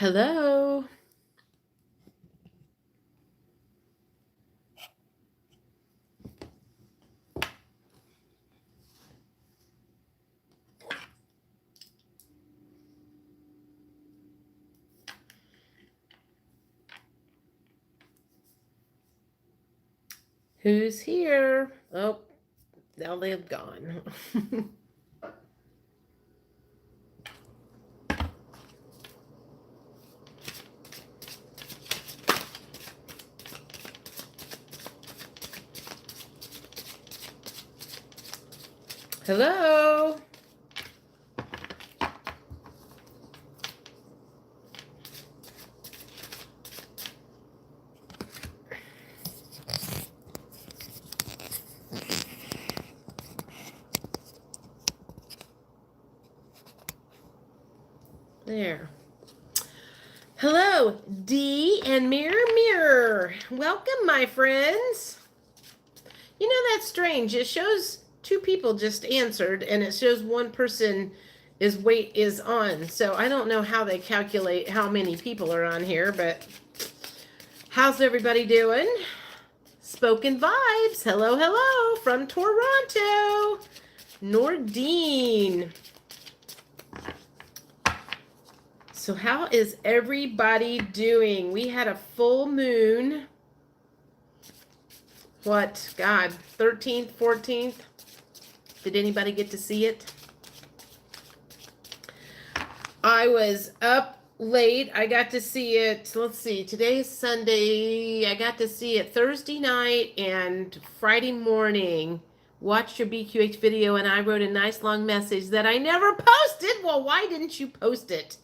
Hello. Who's here? Oh, now they've gone. Hello. There. Hello, Dee and Mirror Mirror. Welcome, my friends. You know, that's strange. It shows two people just answered, and it shows one person is on. So I don't know how they calculate how many people are on here, but how's everybody doing? Spoken Vibes. Hello, hello from Toronto. Nordine. So how is everybody doing? We had a full moon. What, God, 13th, 14th? Did anybody get to see it? I was up late. I got to see it. Let's see. Today's Sunday. I got to see it Thursday night and Friday morning. Watched your BQH video and I wrote a nice long message that I never posted. Well, why didn't you post it?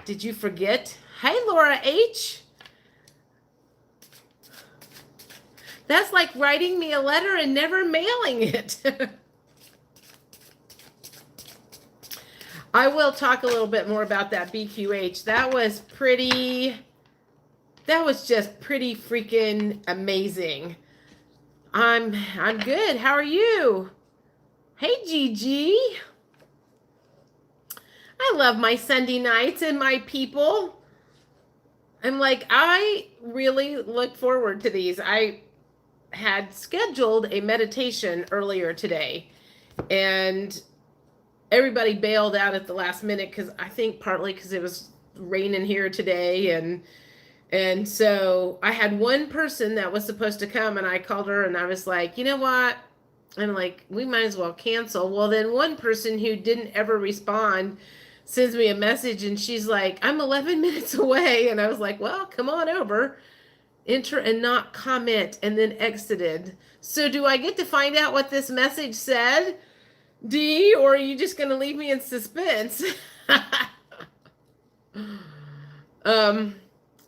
Did you forget? Hey, Laura H. That's like writing me a letter and never mailing it. I will talk a little bit more about that BQH. That was just pretty freaking amazing. I'm good. How are you? Hey, Gigi. I love my Sunday nights and my people. I'm like, I really look forward to these. I had scheduled a meditation earlier today, and everybody bailed out at the last minute because I think partly because it was raining here today, and so I had one person that was supposed to come, and I called her and I was like, you know what? I'm like, we might as well cancel. Well, then one person who didn't ever respond sends me a message and she's like, I'm 11 minutes away. And I was like, well, come on over, enter and not comment, and then exited. So do I get to find out what this message said, Dee, or are you just going to leave me in suspense?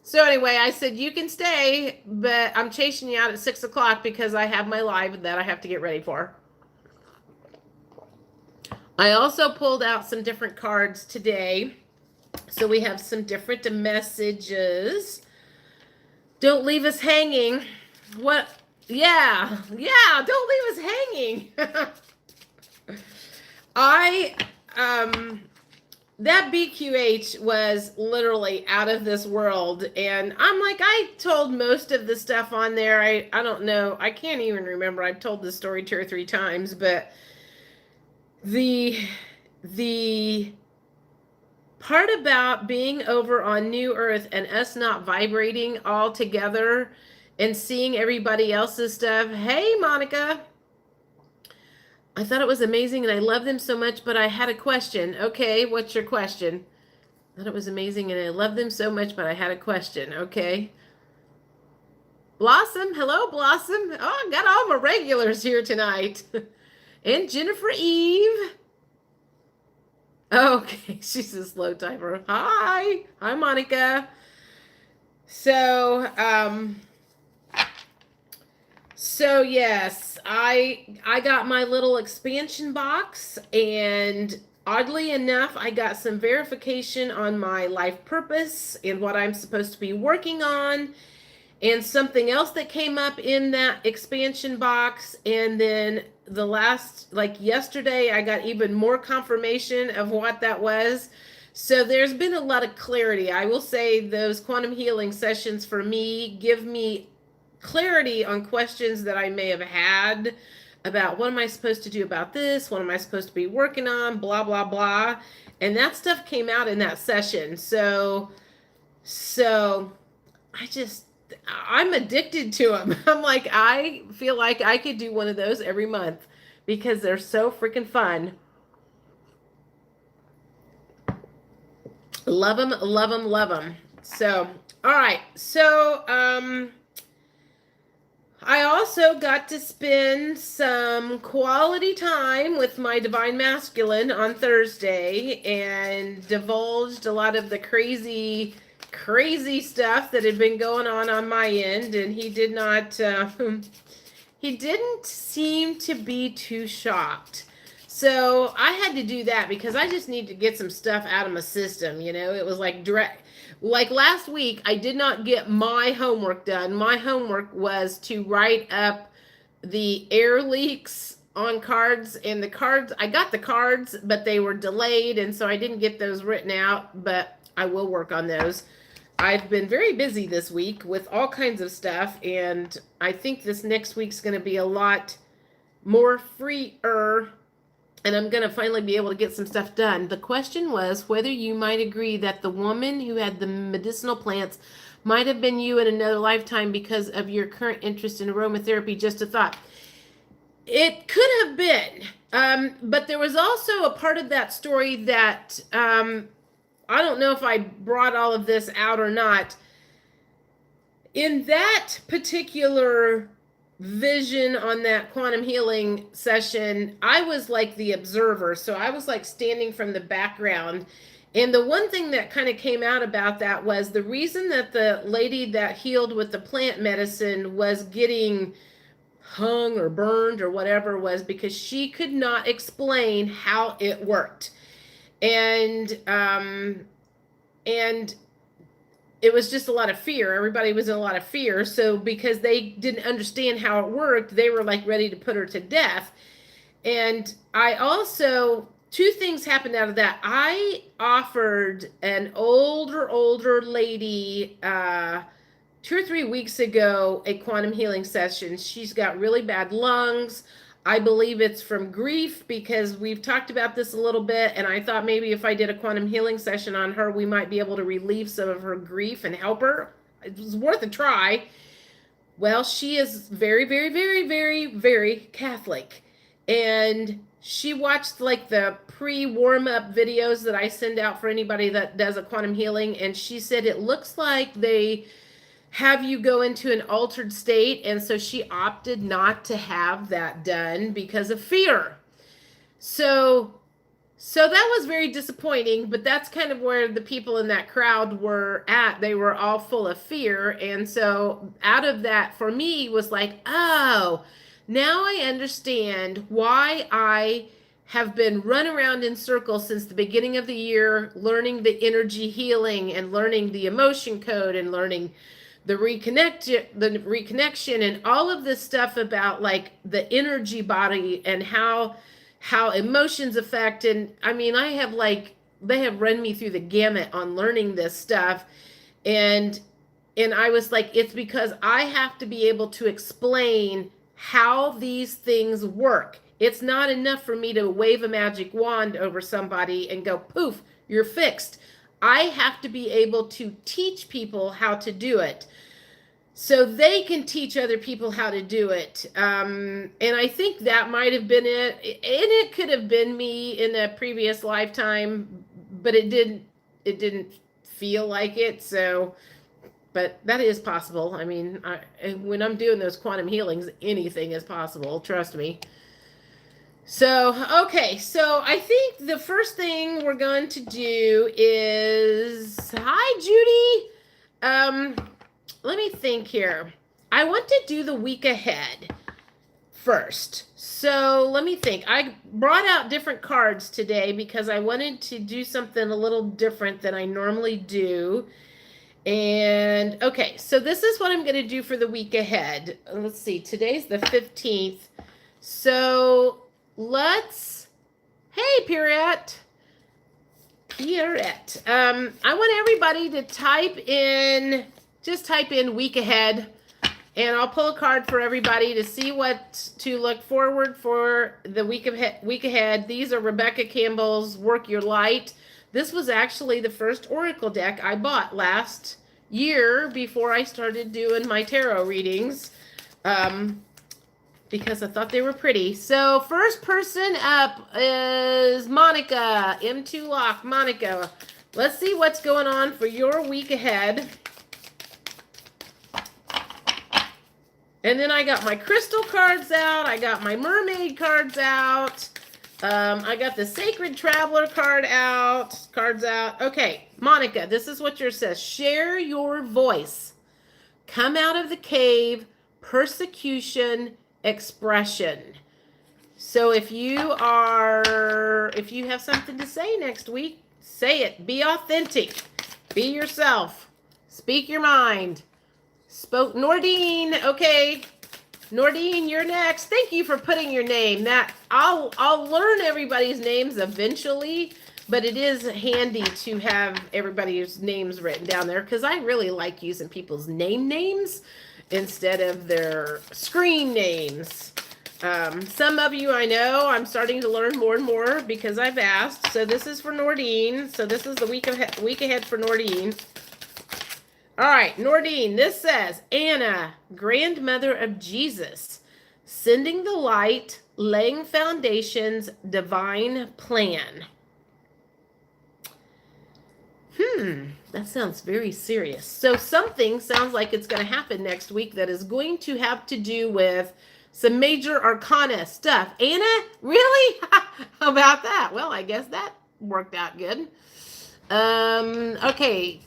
So anyway, I said, you can stay, but I'm chasing you out at 6 o'clock because I have my live that I have to get ready for. I also pulled out some different cards today. So we have some different messages. Don't leave us hanging. What? Yeah, don't leave us hanging. That BQH was literally out of this world. And I'm like, I told most of the stuff on there. I don't know. I can't even remember. I've told this story 2 or 3 times, but the part about being over on New Earth and us not vibrating all together and seeing everybody else's stuff. Hey, Monica. I thought it was amazing and I love them so much, but I had a question. Okay, what's your question? I thought it was amazing and I love them so much, but I had a question. Okay. Blossom. Hello, Blossom. Oh, I got all my regulars here tonight. And Jennifer Eve. Okay, she's a slow typer. Hi. Hi, Monica. So, yes, I got my little expansion box, and oddly enough, I got some verification on my life purpose and what I'm supposed to be working on, and something else that came up in that expansion box. And then like yesterday, I got even more confirmation of what that was. So there's been a lot of clarity. I will say those quantum healing sessions for me give me clarity on questions that I may have had about what am I supposed to do about this? What am I supposed to be working on? Blah, blah, blah. And that stuff came out in that session. So I'm addicted to them. I'm like, I feel like I could do one of those every month because they're so freaking fun. Love them, love them, love them. So, all right. So, I also got to spend some quality time with my divine masculine on Thursday and divulged a lot of the crazy stuff that had been going on my end, and he did not he didn't seem to be too shocked. So I had to do that because I just need to get some stuff out of my system. It was like direct. Like last week, I did not get my homework done. My homework was to write up the air leaks on cards, and the cards, I got the cards, but they were delayed, and so I didn't get those written out, but I will work on those. I've been very busy this week with all kinds of stuff, and I think this next week's going to be a lot more freer, and I'm going to finally be able to get some stuff done. The question was whether you might agree that the woman who had the medicinal plants might have been you in another lifetime because of your current interest in aromatherapy. Just a thought. It could have been, but there was also a part of that story that I don't know if I brought all of this out or not. In that particular vision on that quantum healing session, I was like the observer. So I was like standing from the background. And the one thing that kind of came out about that was the reason that the lady that healed with the plant medicine was getting hung or burned or whatever was because she could not explain how it worked. And it was just a lot of fear. Everybody was in a lot of fear. So because they didn't understand how it worked, they were like ready to put her to death. And I also, two things happened out of that. I offered an older lady 2 or 3 weeks ago a quantum healing session. She's got really bad lungs. I believe it's from grief because we've talked about this a little bit, and I thought maybe if I did a quantum healing session on her, we might be able to relieve some of her grief and help her. It was worth a try. Well, she is very, very, very, very, very Catholic, and she watched like the pre-warm-up videos that I send out for anybody that does a quantum healing, and she said it looks like they have you go into an altered state, and so she opted not to have that done because of fear. So that was very disappointing, but that's kind of where the people in that crowd were at. They were all full of fear, and so out of that for me was like, oh, now I understand why I have been run around in circles since the beginning of the year, learning the energy healing and learning the emotion code and learning the reconnection and all of this stuff about like the energy body and how emotions affect. And I mean, they have run me through the gamut on learning this stuff. And I was like, it's because I have to be able to explain how these things work. It's not enough for me to wave a magic wand over somebody and go, poof, you're fixed. I have to be able to teach people how to do it so they can teach other people how to do it. And I think that might have been it. And it could have been me in a previous lifetime, but it didn't feel like it. So, but that is possible. I mean, when I'm doing those quantum healings, anything is possible. Trust me. So, okay, so I think the first thing we're going to do is, hi, Judy. Let me think here. I want to do the week ahead first. So let me think. I brought out different cards today because I wanted to do something a little different than I normally do. And okay, so this is what I'm going to do for the week ahead. Let's see, today's the 15th. So hey, Pierrette. Pierrette. I want everybody to just type in week ahead, and I'll pull a card for everybody to see what to look forward for the week ahead. These are Rebecca Campbell's Work Your Light. This was actually the first Oracle deck I bought last year before I started doing my tarot readings, because I thought they were pretty. So first person up is Monica, M2 Lock. Monica, let's see what's going on for your week ahead. And then I got my crystal cards out. I got my mermaid cards out. I got the sacred traveler cards out. Okay, Monica, this is what yours says. Share your voice. Come out of the cave. Persecution, expression. So if you have something to say next week, say it. Be authentic. Be yourself. Speak your mind. Nordine, okay. Nordine, you're next. Thank you for putting your name. I'll learn everybody's names eventually, but it is handy to have everybody's names written down there because I really like using people's names instead of their screen names. Some of you I know I'm starting to learn more and more because I've asked. So this is for Nordine. So this is the week ahead for Nordine. All right, Nordine, this says, Anna, grandmother of Jesus, sending the light, laying foundations, divine plan. That sounds very serious. So something sounds like it's going to happen next week that is going to have to do with some major arcana stuff. Anna, really? How about that? Well, I guess that worked out good. Okay,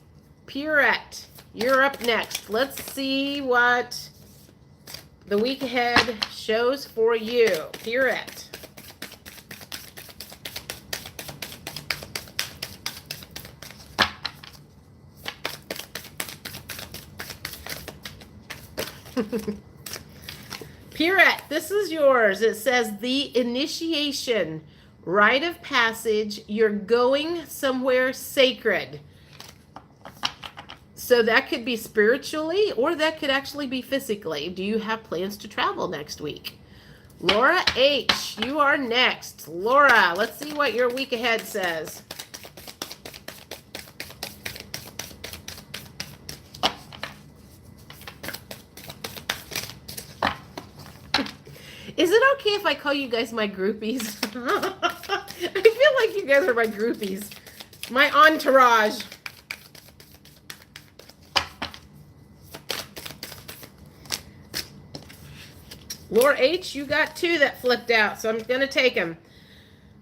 Pierrette. You're up next. Let's see what the week ahead shows for you. Pierrette. Pierrette, this is yours. It says the initiation, rite of passage. You're going somewhere sacred. So that could be spiritually, or that could actually be physically. Do you have plans to travel next week? Laura H., you are next. Laura, let's see what your week ahead says. Is it okay if I call you guys my groupies? I feel like you guys are my groupies. My entourage. Laura H., you got two that flipped out, so I'm going to take them.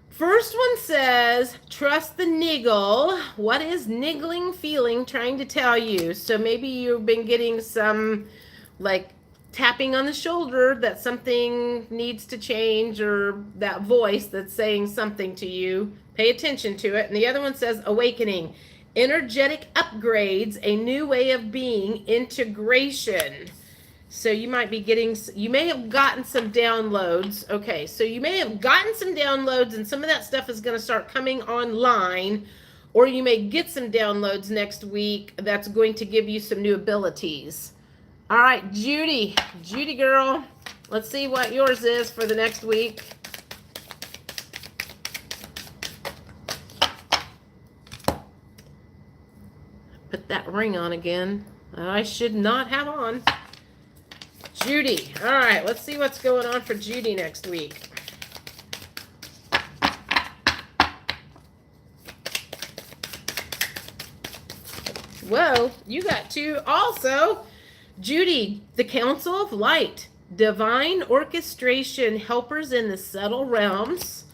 First one says, trust the niggle. What is niggling feeling trying to tell you? So maybe you've been getting some, like, tapping on the shoulder that something needs to change, or that voice that's saying something to you. Pay attention to it. And the other one says, awakening. Energetic upgrades, a new way of being, integration. So you may have gotten some downloads. Okay, so you may have gotten some downloads, and some of that stuff is going to start coming online, or you may get some downloads next week that's going to give you some new abilities. All right, Judy girl, let's see what yours is for the next week. Put that ring on again. I should not have on. Judy. All right, let's see what's going on for Judy next week. Whoa, you got two also. Judy, the Council of Light, divine orchestration, helpers in the subtle realms.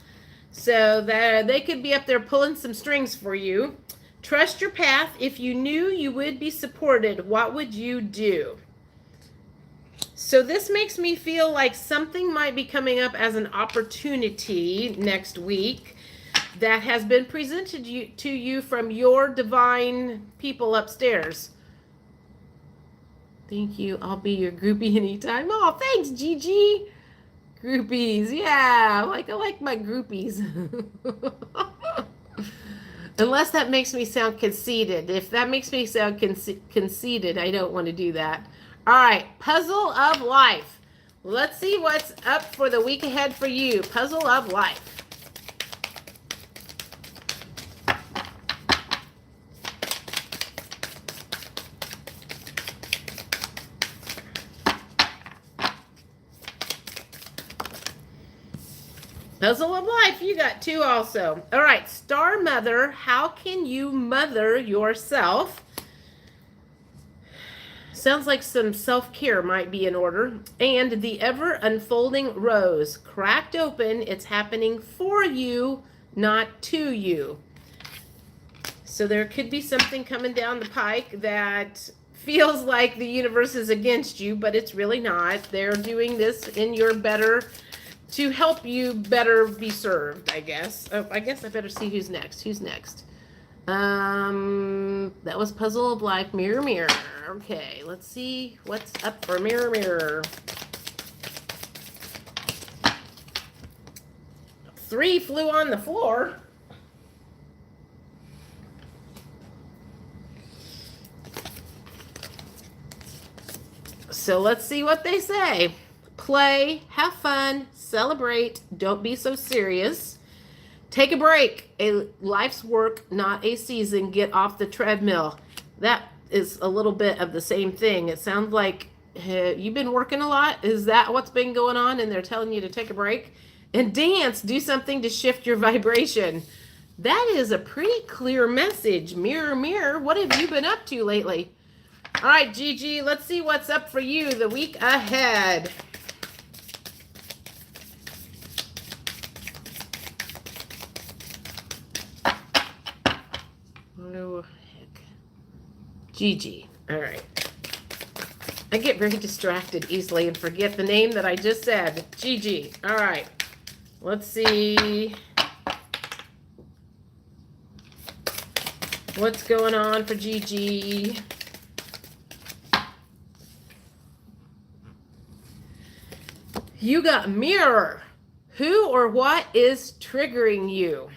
So that they could be up there pulling some strings for you. Trust your path. If you knew you would be supported, what would you do? So this makes me feel like something might be coming up as an opportunity next week that has been presented to you from your divine people upstairs. Thank you. I'll be your groupie anytime. Oh, thanks, Gigi. Groupies. Yeah, I like my groupies. Unless that makes me sound conceited. If that makes me sound conceited, I don't want to do that. All right, puzzle of life. Let's see what's up for the week ahead for you. Puzzle of life. Puzzle of life, you got 2 also. All right, Star Mother, how can you mother yourself? Sounds like some self-care might be in order. And the ever-unfolding rose, cracked open, it's happening for you, not to you. So there could be something coming down the pike that feels like the universe is against you, but it's really not. They're doing this in your better, to help you better be served, I guess. Oh, I guess I better see who's next. Who's next? That was Puzzle of Life, Mirror, Mirror. Okay, let's see what's up for Mirror, Mirror. 3 flew on the floor. So let's see what they say. Play, have fun, celebrate, don't be so serious. Take a break. A life's work, not a season. Get off the treadmill. That is a little bit of the same thing. It sounds like you've been working a lot. Is that what's been going on? And they're telling you to take a break and dance. Do something to shift your vibration. That is a pretty clear message. Mirror, mirror, what have you been up to lately? All right, Gigi, let's see what's up for you the week ahead. Oh, heck. Gigi. All right. I get very distracted easily and forget the name that I just said. Gigi. All right. Let's see what's going on for Gigi. You got mirror. Who or what is triggering you?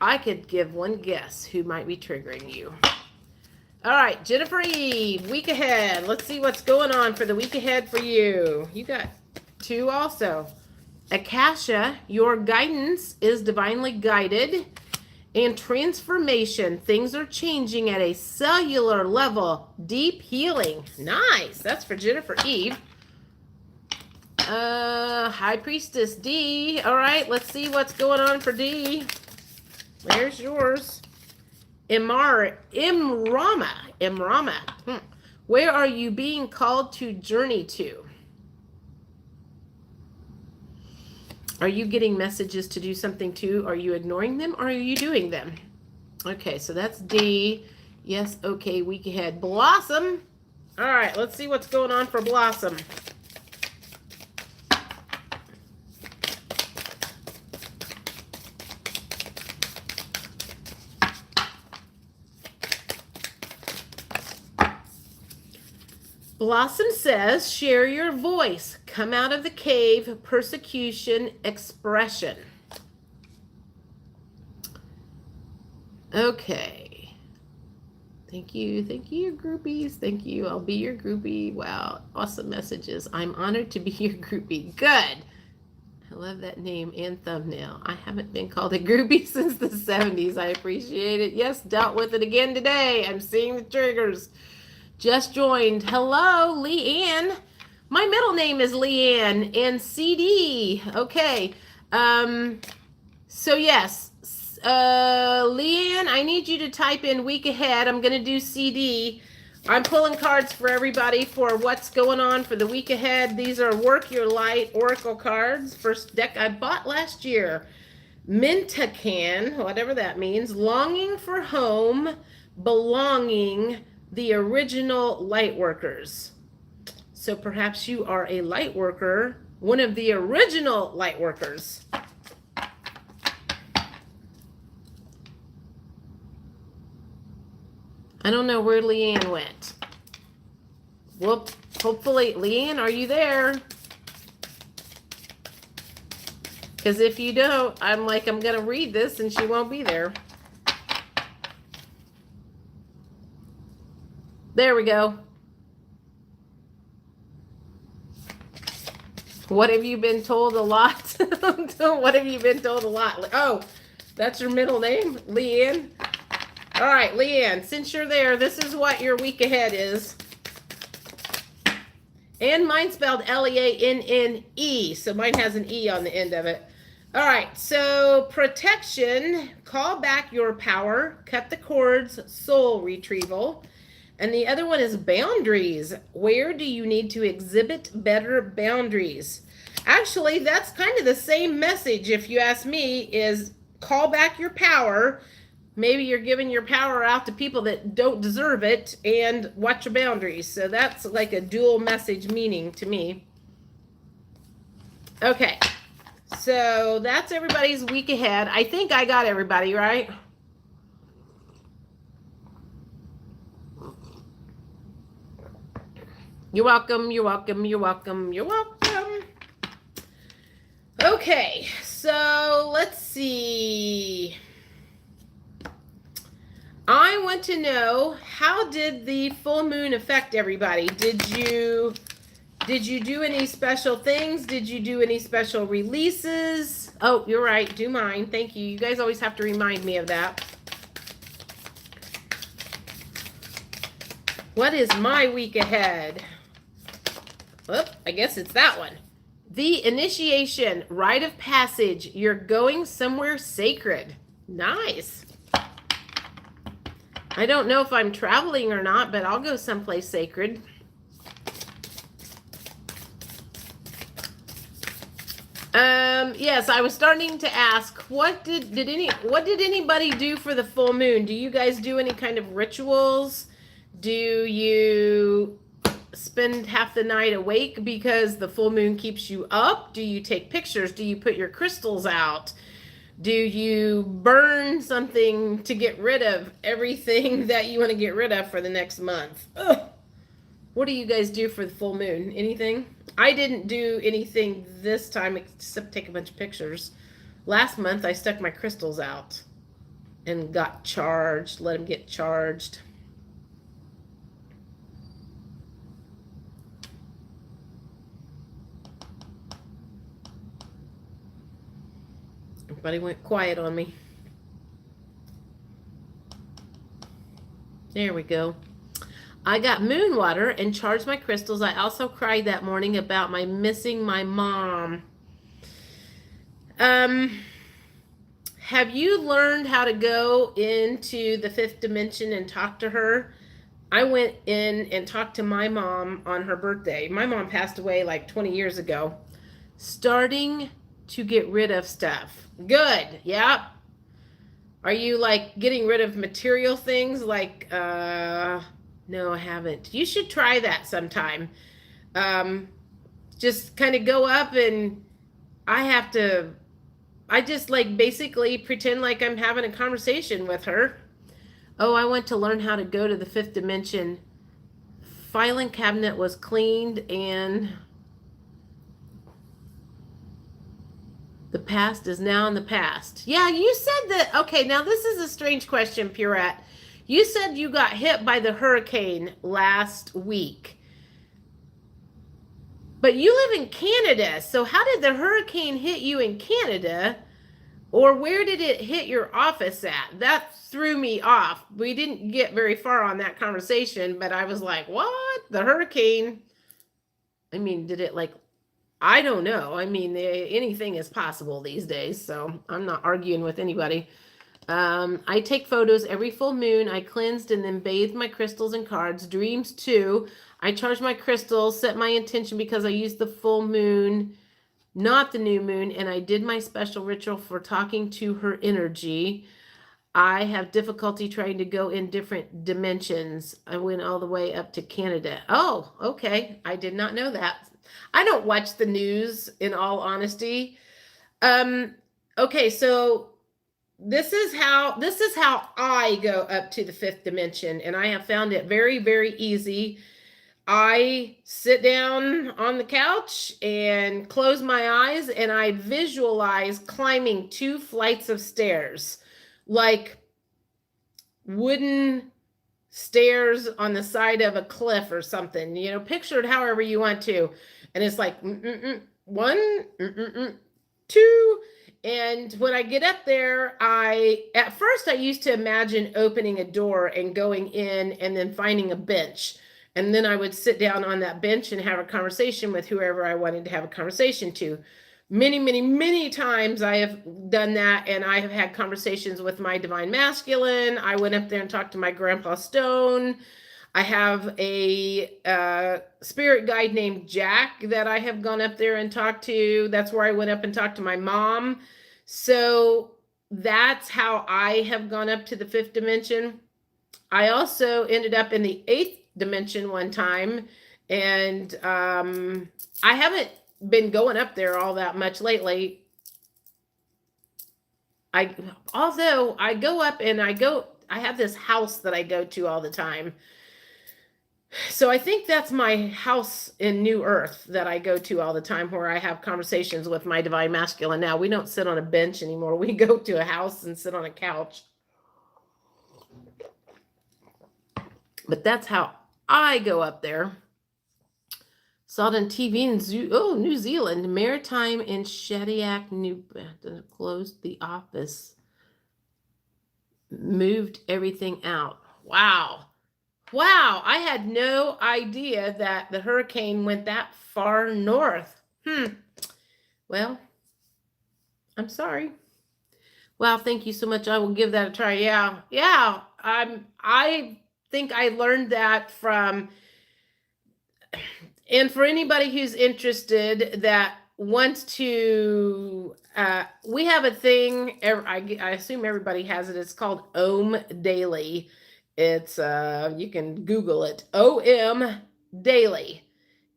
I could give one guess who might be triggering you. All right, Jennifer Eve, week ahead. Let's see what's going on for the week ahead for you. You got 2 also. Akasha, your guidance is divinely guided. And transformation, things are changing at a cellular level. Deep healing. Nice. That's for Jennifer Eve. High Priestess D. All right, let's see what's going on for D. There's yours. Imrama. Where are you being called to journey to? Are you getting messages to do something too? Are you ignoring them or are you doing them? Okay, so that's D. Yes, okay, week ahead. Blossom. All right, let's see what's going on for Blossom. Blossom says, share your voice. Come out of the cave, persecution, expression. Okay. Thank you, groupies. Thank you. I'll be your groupie. Wow, awesome messages. I'm honored to be your groupie. Good. I love that name and thumbnail. I haven't been called a groupie since the 70s. I appreciate it. Yes, dealt with it again today. I'm seeing the triggers. Just joined. Hello, Leanne. My middle name is Leanne and CD. Okay. So yes, Leanne, I need you to type in week ahead. I'm going to do CD. I'm pulling cards for everybody for what's going on for the week ahead. These are Work Your Light Oracle cards. First deck I bought last year. Mintacan, whatever that means. Longing for home, belonging, the original light workers. So perhaps you are a light worker, one of the original light workers. I don't know where Leanne went. Well, hopefully, Leanne, are you there? Because if you don't, I'm going to read this and she won't be there. There we go. What have you been told a lot? What have you been told a lot? Oh, that's your middle name, Leanne? All right, Leanne, since you're there, this is what your week ahead is. And mine spelled Leanne, so mine has an E on the end of it. All right, so protection, call back your power, cut the cords, soul retrieval. And the other one is boundaries. Where do you need to exhibit better boundaries? Actually, that's kind of the same message, if you ask me, is call back your power. Maybe you're giving your power out to people that don't deserve it, and watch your boundaries. So that's like a dual message meaning to me. Okay, so that's everybody's week ahead. I think I got everybody, right? You're welcome, you're welcome, you're welcome, you're welcome. Okay, so let's see. I want to know, how did the full moon affect everybody? Did you do any special things? Did you do any special releases? Oh, you're right. Do mine. Thank you. You guys always have to remind me of that. What is my week ahead? Well, I guess it's that one. The initiation, rite of passage. You're going somewhere sacred. Nice. I don't know if I'm traveling or not, but I'll go someplace sacred. Yes, I was starting to ask, what did anybody do for the full moon? Do you guys do any kind of rituals? Do you spend half the night awake because the full moon keeps you up? Do you take pictures? Do you put your crystals out? Do you burn something to get rid of everything that you want to get rid of for the next month? Ugh. What do you guys do for the full moon? Anything? I didn't do anything this time except take a bunch of pictures. Last month, I stuck my crystals out and got charged, let them get charged. Everybody went quiet on me. There we go. I got moon water and charged my crystals. I also cried that morning about my missing my mom. Have you learned how to go into the fifth dimension and talk to her? I went in and talked to my mom on her birthday. My mom passed away like 20 years ago. Starting to get rid of stuff. Good. Yeah. Are you like getting rid of material things like no, I haven't. You should try that sometime. Just kind of go up and I just like basically pretend like I'm having a conversation with her. Oh, I want to learn how to go to the fifth dimension. Filing cabinet was cleaned and the past is now in the past. Yeah, you said that. Okay, now this is a strange question, Purette. You said you got hit by the hurricane last week. But you live in Canada, so how did the hurricane hit you in Canada? Or where did it hit your office at? That threw me off. We didn't get very far on that conversation, but I was like, what? The hurricane? I mean, did it like... I don't know. I mean, anything is possible these days, so I'm not arguing with anybody. I take photos every full moon. I cleansed and then bathed my crystals and cards. Dreams too. I charge my crystals, set my intention because I used the full moon, not the new moon, and I did my special ritual for talking to her energy. I have difficulty trying to go in different dimensions. I went all the way up to Canada. Oh, okay. I did not know that. I don't watch the news, in all honesty. Okay, so this is how I go up to the fifth dimension, and I have found it very, very easy. I sit down on the couch and close my eyes, and I visualize climbing 2 flights of stairs, like wooden stairs on the side of a cliff or something. You know, picture it however you want to. And it's like one, two. And when I get up there, at first I used to imagine opening a door and going in and then finding a bench. And then I would sit down on that bench and have a conversation with whoever I wanted to have a conversation to. Many, many, many times I have done that, and I have had conversations with my divine masculine. I went up there and talked to my grandpa Stone. I have a spirit guide named Jack that I have gone up there and talked to. That's where I went up and talked to my mom. So that's how I have gone up to the 5th dimension. I also ended up in the 8th dimension one time, and I haven't been going up there all that much lately. Although I go up and I have this house that I go to all the time. So I think that's my house in New Earth that I go to all the time, where I have conversations with my divine masculine. Now we don't sit on a bench anymore. We go to a house and sit on a couch. But that's how I go up there. Saw it on TV in New Zealand. Maritime in Shediac, closed the office. Moved everything out. Wow. Wow. I had no idea that the hurricane went that far north. Well, I'm sorry. Wow, thank you so much. I will give that a try. Yeah. I think I learned that from... And for anybody who's interested that wants to, we have a thing, I assume everybody has it. It's called OM Daily. It's, you can Google it, OM Daily.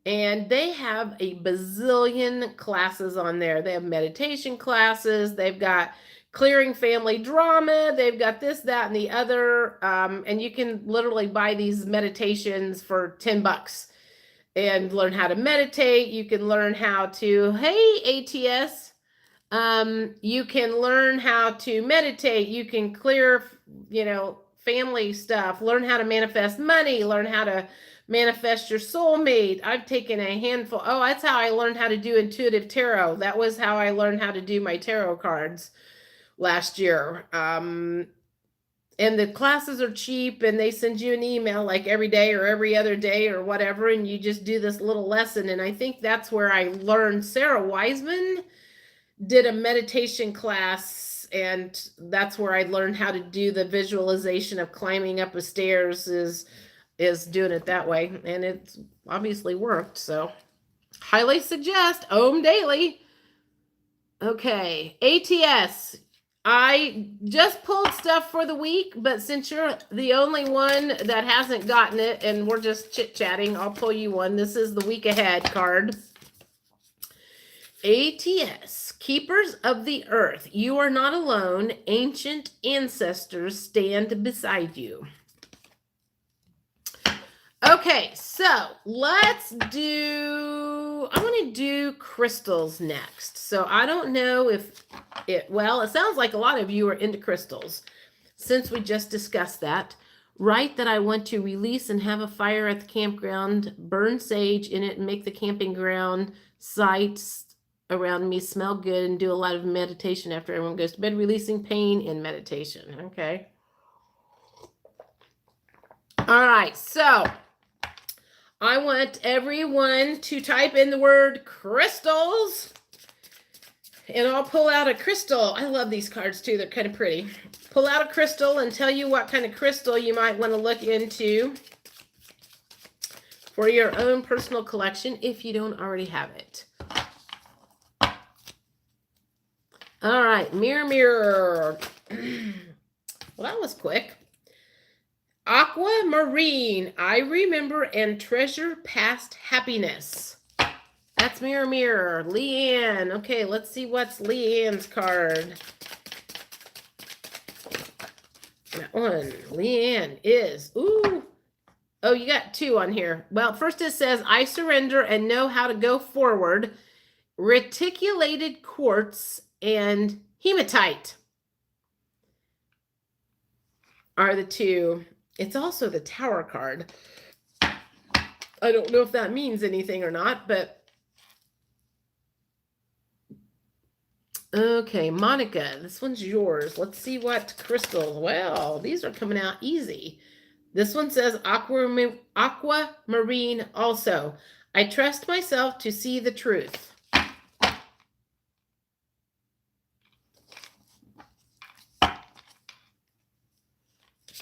And they have a bazillion classes on there. They have meditation classes. They've got clearing family drama. They've got this, that, and the other. And you can literally buy these meditations for $10. And learn how to meditate. You can learn how to, hey, ATS, you can learn how to meditate. You can clear, family stuff, learn how to manifest money, learn how to manifest your soulmate. I've taken a handful. Oh, that's how I learned how to do intuitive tarot. That was how I learned how to do my tarot cards last year. And the classes are cheap, and they send you an email like every day or every other day or whatever, and you just do this little lesson. And I think that's where I learned. Sarah Wiseman did a meditation class, and that's where I learned how to do the visualization of climbing up the stairs is doing it that way. And it's obviously worked. So highly suggest OM Daily. Okay, ATS. I just pulled stuff for the week, but since you're the only one that hasn't gotten it and we're just chit-chatting, I'll pull you one. This is the week ahead card. ATS, Keepers of the Earth. You are not alone. Ancient ancestors stand beside you. Okay, so let's I want to do crystals next. So I don't know if it sounds like a lot of you are into crystals. Since we just discussed that, write that I want to release and have a fire at the campground, burn sage in it, and make the camping ground sites around me smell good, and do a lot of meditation after everyone goes to bed, releasing pain in meditation. Okay. All right, so I want everyone to type in the word crystals, and I'll pull out a crystal. I love these cards too. They're kind of pretty. Pull out a crystal and tell you what kind of crystal you might want to look into for your own personal collection if you don't already have it. All right, mirror, mirror. Well, that was quick. Aquamarine, I remember and treasure past happiness. That's mirror, mirror. Leanne. Okay, let's see what's Leanne's card. That one, Leanne is, ooh. Oh, you got two on here. Well, first it says, I surrender and know how to go forward. Reticulated quartz and hematite are the two. It's also the Tower card. I don't know if that means anything or not, but okay, Monica, this one's yours. Let's see what crystals. Well, these are coming out easy. This one says aquamarine also. I trust myself to see the truth.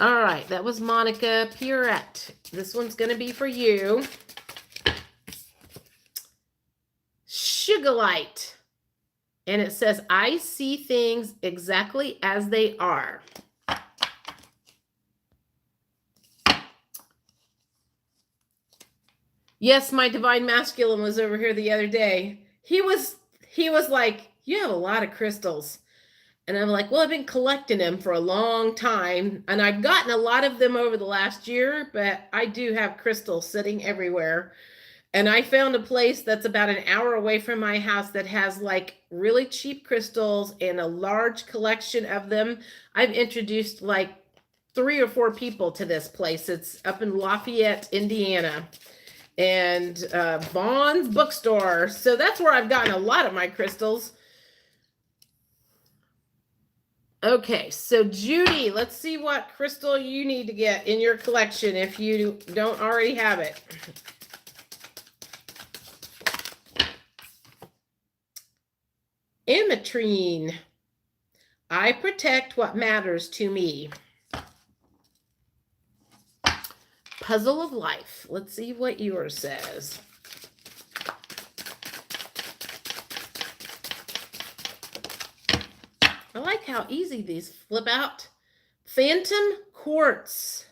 All right, that was Monica Pierrette. This one's going to be for you. Sugarlight. And it says, I see things exactly as they are. Yes, my divine masculine was over here the other day. He was like, you have a lot of crystals. And I'm like, well, I've been collecting them for a long time. And I've gotten a lot of them over the last year, but I do have crystals sitting everywhere. And I found a place that's about an hour away from my house that has like really cheap crystals and a large collection of them. I've introduced like 3 or 4 people to this place. It's up in Lafayette, Indiana, and Vaughn's bookstore. So that's where I've gotten a lot of my crystals. Okay, so Judy, let's see what crystal you need to get in your collection if you don't already have it. Ametrine. I protect what matters to me. Puzzle of Life. Let's see what yours says. I like how easy these flip out. Phantom Quartz.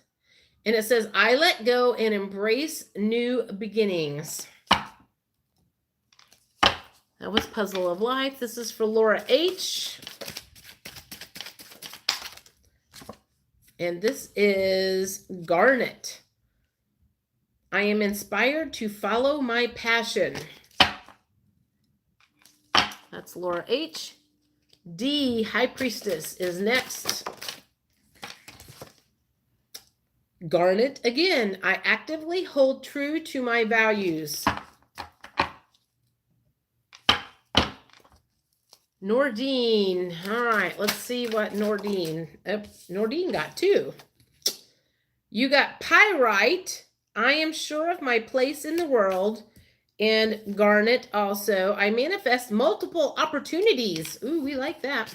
And it says, I let go and embrace new beginnings. That was Puzzle of Life. This is for Laura H. And this is Garnet. I am inspired to follow my passion. That's Laura H. D, High Priestess, is next. Garnet again. I actively hold true to my values. Nordine. All right, let's see what Nordine. Nordine got 2. You got Pyrite. I am sure of my place in the world. And Garnet also. I manifest multiple opportunities. Ooh, we like that.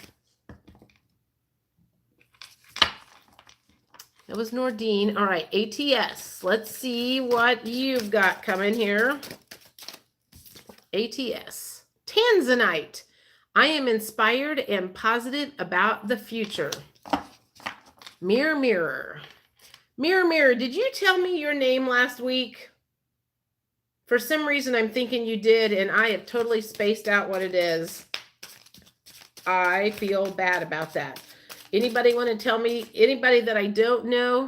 That was Nordine. All right, ATS. Let's see what you've got coming here. ATS. Tanzanite. I am inspired and positive about the future. Mirror, mirror. Mirror, mirror, did you tell me your name last week? For some reason, I'm thinking you did, and I have totally spaced out what it is. I feel bad about that. Anybody want to tell me? Anybody that I don't know?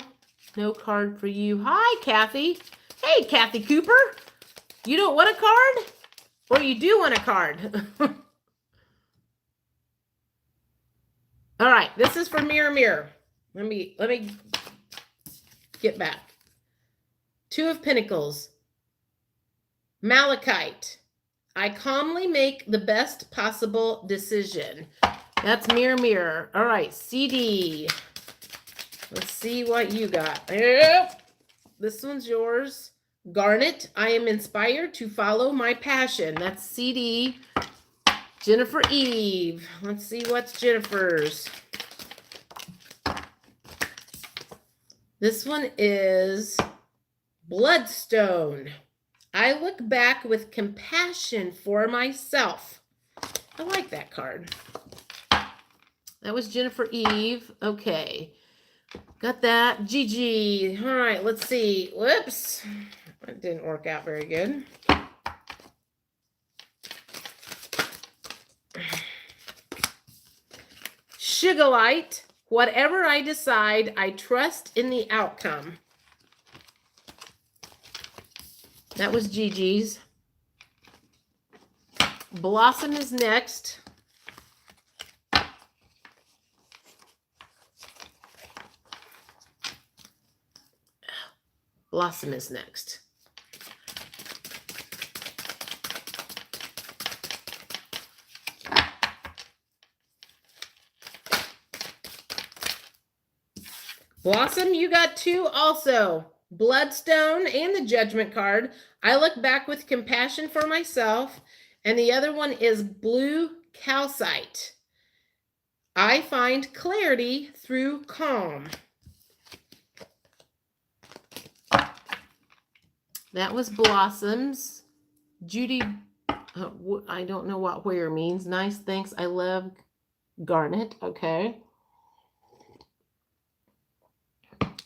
No card for you. Hi, Kathy. Hey, Kathy Cooper. You don't want a card? Or you do want a card? All right, this is for Mirror Mirror. Let me get back. 2 of Pentacles. Malachite. I calmly make the best possible decision. That's Mirror Mirror. All right, CD. Let's see what you got. Yep. This one's yours. Garnet. I am inspired to follow my passion. That's CD. Jennifer Eve. Let's see what's Jennifer's. This one is Bloodstone. I look back with compassion for myself. I like that card. That was Jennifer Eve. Okay. Got that. Gigi. All right, let's see. Whoops. That didn't work out very good. Sugarlight. Whatever I decide, I trust in the outcome. That was Gigi's. Blossom is next. Blossom is next. Blossom, you got 2 also. Bloodstone and the Judgment card. I look back with compassion for myself. And the other one is Blue Calcite. I find clarity through calm. That was Blossoms. Judy, I don't know what where means. Nice, thanks. I love Garnet. Okay.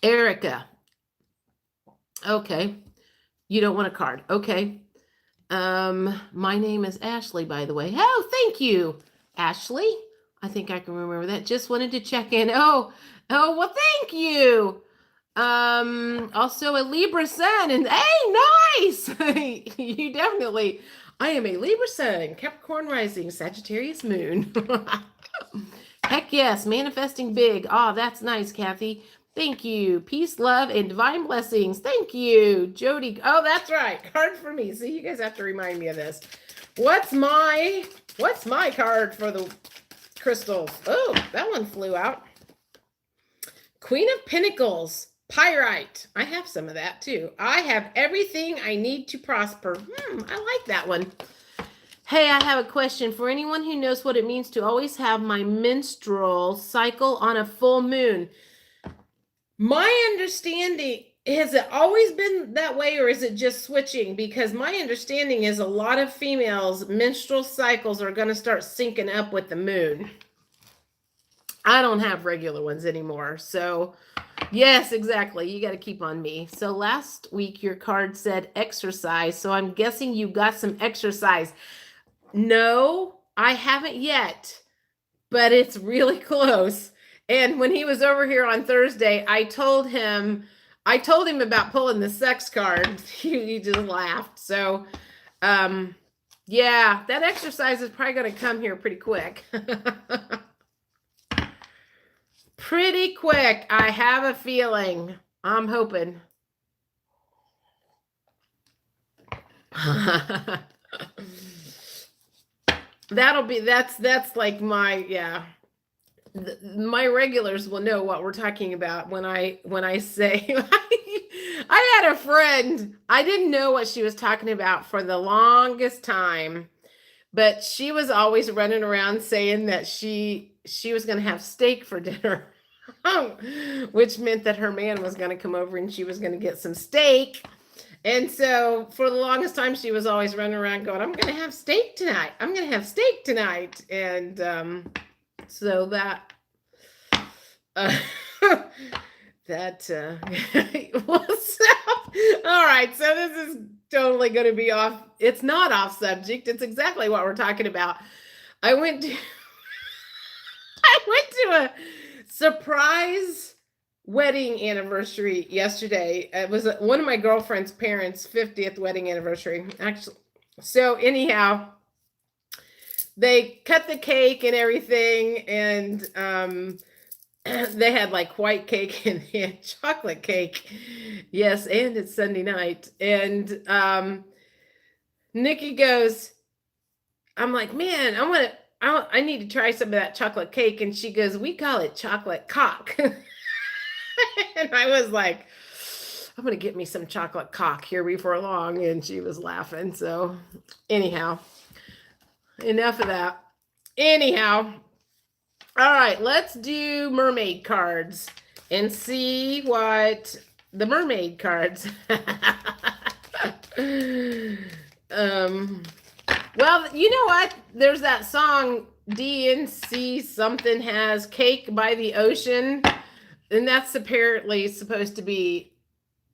Erica. Okay. You don't want a card. Okay. My name is Ashley, by the way. Oh, thank you, Ashley. I think I can remember that. Just wanted to check in. Oh, well, thank you. Also a Libra sun, and hey, nice. You definitely, I am a Libra sun, Capricorn rising, Sagittarius moon. Heck yes, manifesting big. Oh, that's nice, Kathy. Thank you. Peace, love, and divine blessings. Thank you, Jody. Oh, that's right. Card for me. See, you guys have to remind me of this. What's my card for the crystals? Oh, that one flew out. Queen of Pentacles. Pyrite. I have some of that too. I have everything I need to prosper. I like that one. Hey, I have a question for anyone who knows what it means to always have my menstrual cycle on a full moon. My understanding, has it always been that way, or is it just switching? Because my understanding is a lot of females' menstrual cycles are going to start syncing up with the moon. I don't have regular ones anymore. So, yes, exactly. You got to keep on me. So last week, your card said exercise. So I'm guessing you got some exercise. No, I haven't yet, but it's really close. And when he was over here on Thursday, I told him about pulling the sex card. He just laughed. So, yeah, that exercise is probably going to come here pretty quick. Pretty quick. I have a feeling. I'm hoping. That's like my, yeah. My regulars will know what we're talking about when I say I had a friend, I didn't know what she was talking about for the longest time, but she was always running around saying that she was going to have steak for dinner, which meant that her man was going to come over and she was going to get some steak. And so for the longest time, she was always running around going, I'm going to have steak tonight. I'm going to have steak tonight. And, so that, what's up? All right. So this is totally going to be off. It's not off subject. It's exactly what we're talking about. I went to a surprise wedding anniversary yesterday. It was one of my girlfriend's parents' 50th wedding anniversary, actually. So anyhow, they cut the cake and everything, and they had like white cake and they had chocolate cake. Yes, and it's Sunday night. And Nikki goes, I'm like, man, I need to try some of that chocolate cake. And she goes, we call it chocolate cock. And I was like, I'm going to get me some chocolate cock here before long. And she was laughing. So anyhow, enough of that. Anyhow, all right, let's do mermaid cards and see what the mermaid cards. Well, you know what? There's that song DNC something has Cake by the Ocean, and that's apparently supposed to be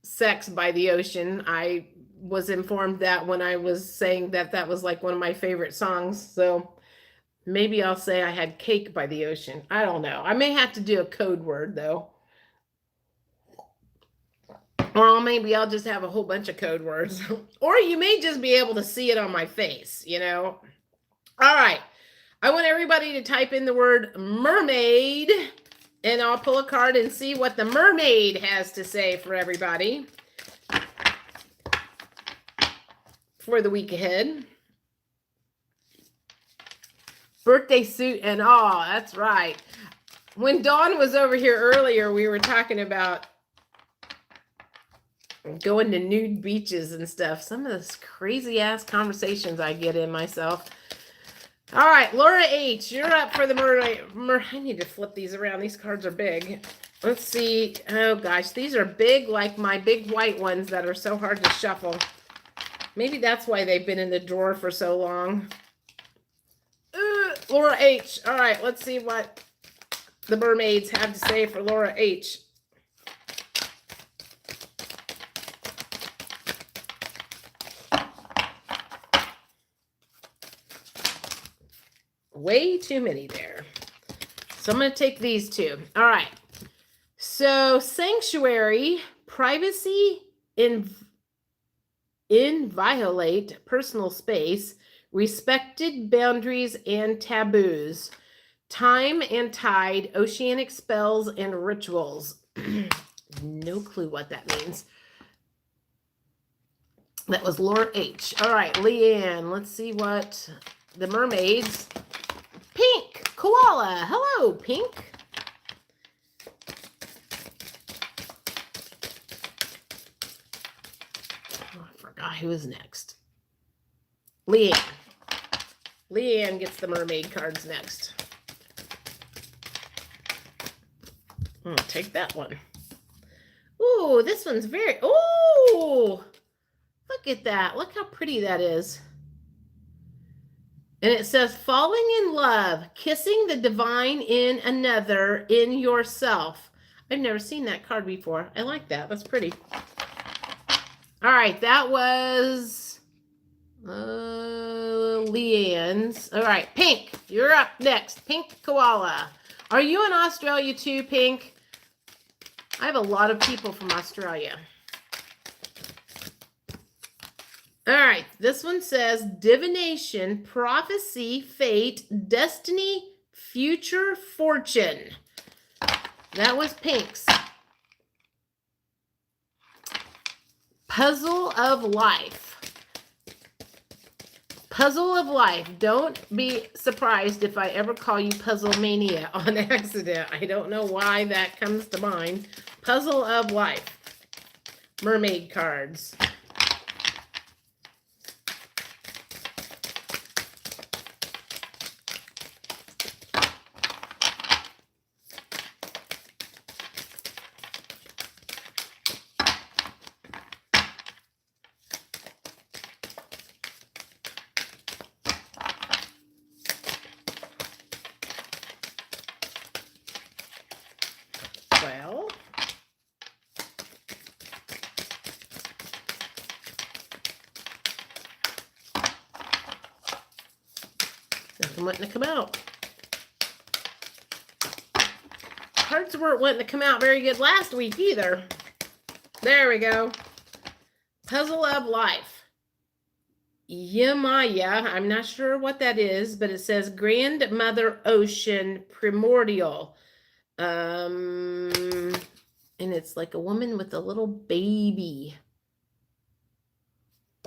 sex by the ocean. I was informed that when I was saying that was like one of my favorite songs. So maybe I'll say I had cake by the ocean. I don't know. I may have to do a code word though. Or maybe I'll just have a whole bunch of code words. Or you may just be able to see it on my face, you know. All right. I want everybody to type in the word mermaid, and I'll pull a card and see what the mermaid has to say for everybody. for the week ahead. Birthday suit and all. That's right. When Dawn was over here earlier, we were talking about going to nude beaches and stuff. Some of those crazy ass conversations I get in myself. All right, Laura H., you're up for the I need to flip these around. These cards are big. Let's see. Oh, gosh. These are big, like my big white ones that are so hard to shuffle. Maybe that's why they've been in the drawer for so long. Laura H. All right, let's see what the mermaids have to say for Laura H. Way too many there. So I'm going to take these two. All right. So sanctuary, privacy, inviolate personal space, respected boundaries and taboos, time and tide, oceanic spells and rituals. No clue what that means. That was Laura H. All right, Leanne. Let's see what the mermaids. Pink, koala. Hello, Pink. Oh, I forgot who was next. Leanne. Leanne gets the mermaid cards next. I'm going to take that one. Ooh, this one's very... Ooh! Look at that. Look how pretty that is. And it says, falling in love, kissing the divine in another, in yourself. I've never seen that card before. I like that. That's pretty. All right, that was Leanne's. All right, Pink, you're up next. Pink Koala. Are you in Australia too, Pink? I have a lot of people from Australia. All right, this one says divination, prophecy, fate, destiny, future fortune. That was Pink's. Puzzle of life. Puzzle of life. Don't be surprised if I ever call you Puzzle Mania on accident. I don't know why that comes to mind. Puzzle of life. Mermaid cards. Well, nothing wanting to come out. Cards weren't wanting to come out very good last week either. There we go. Puzzle of life. Yamaya, I'm not sure what that is, but it says Grandmother Ocean Primordial. And it's like a woman with a little baby.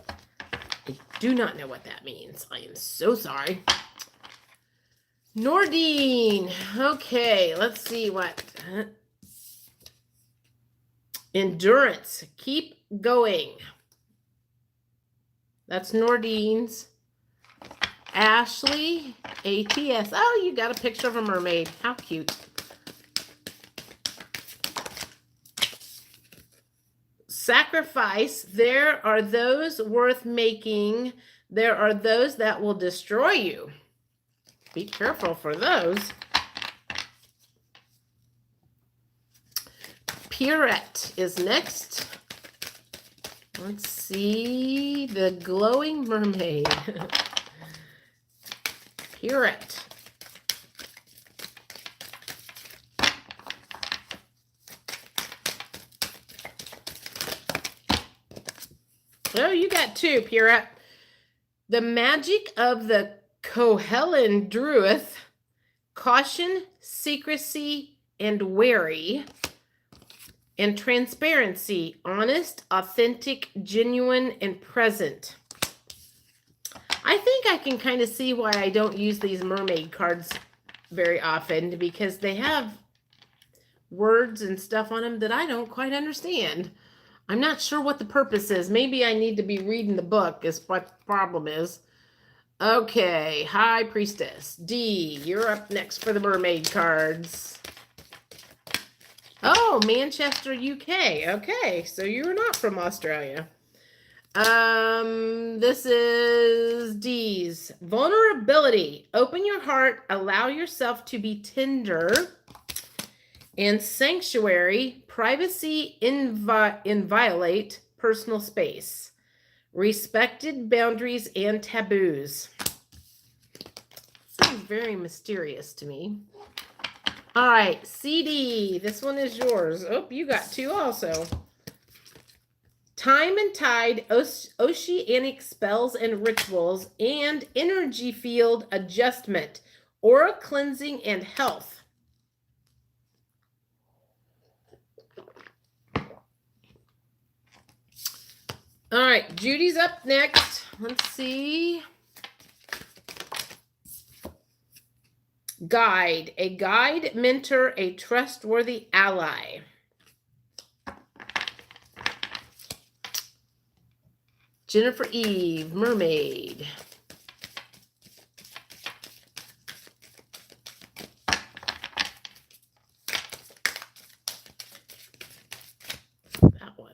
I do not know what that means. I am so sorry. Nordine. Okay, let's see what. Endurance. Keep going. That's Nordine's. Ashley. ATS. Oh, you got a picture of a mermaid. How cute. Sacrifice. There are those worth making. There are those that will destroy you. Be careful for those. Pierrette is next. Let's see. The glowing mermaid. Pierrette. Oh, you got two, Pierrette. The magic of the Kohellan Druith. Caution, secrecy, and wary. And transparency. Honest, authentic, genuine, and present. I think I can kind of see why I don't use these mermaid cards very often, because they have words and stuff on them that I don't quite understand. I'm not sure what the purpose is. Maybe I need to be reading the book is what the problem is. Okay, High Priestess. D, you're up next for the mermaid cards. Oh, Manchester, UK. Okay, so you're not from Australia. This is D's. Vulnerability. Open your heart, allow yourself to be tender. And sanctuary, privacy, inviolate personal space. Respected boundaries and taboos. Sounds very mysterious to me. All right, CD. This one is yours. Oh, you got two also. Time and tide, oceanic spells and rituals, and energy field adjustment, aura cleansing and health. All right, Judy's up next. Let's see. Guide, a guide, mentor, a trustworthy ally. Jennifer Eve, mermaid. That one.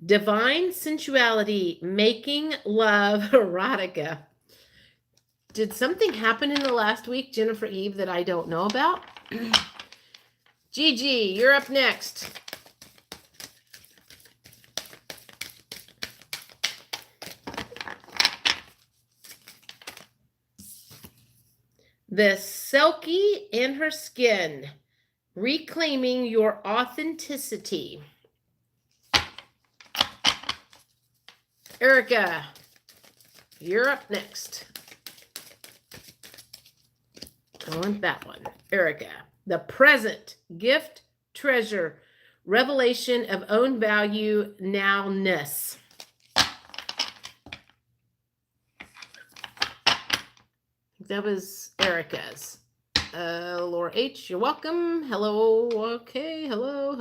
Divine sensuality, making love erotica. Did something happen in the last week, Jennifer Eve, that I don't know about? Gigi, you're up next. The Selkie in her skin, reclaiming your authenticity. Erica, you're up next. I want that one. Erica, the present, gift, treasure, revelation of own value, nowness. That was Erica's. Laura H, you're welcome. Hello. Okay. Hello.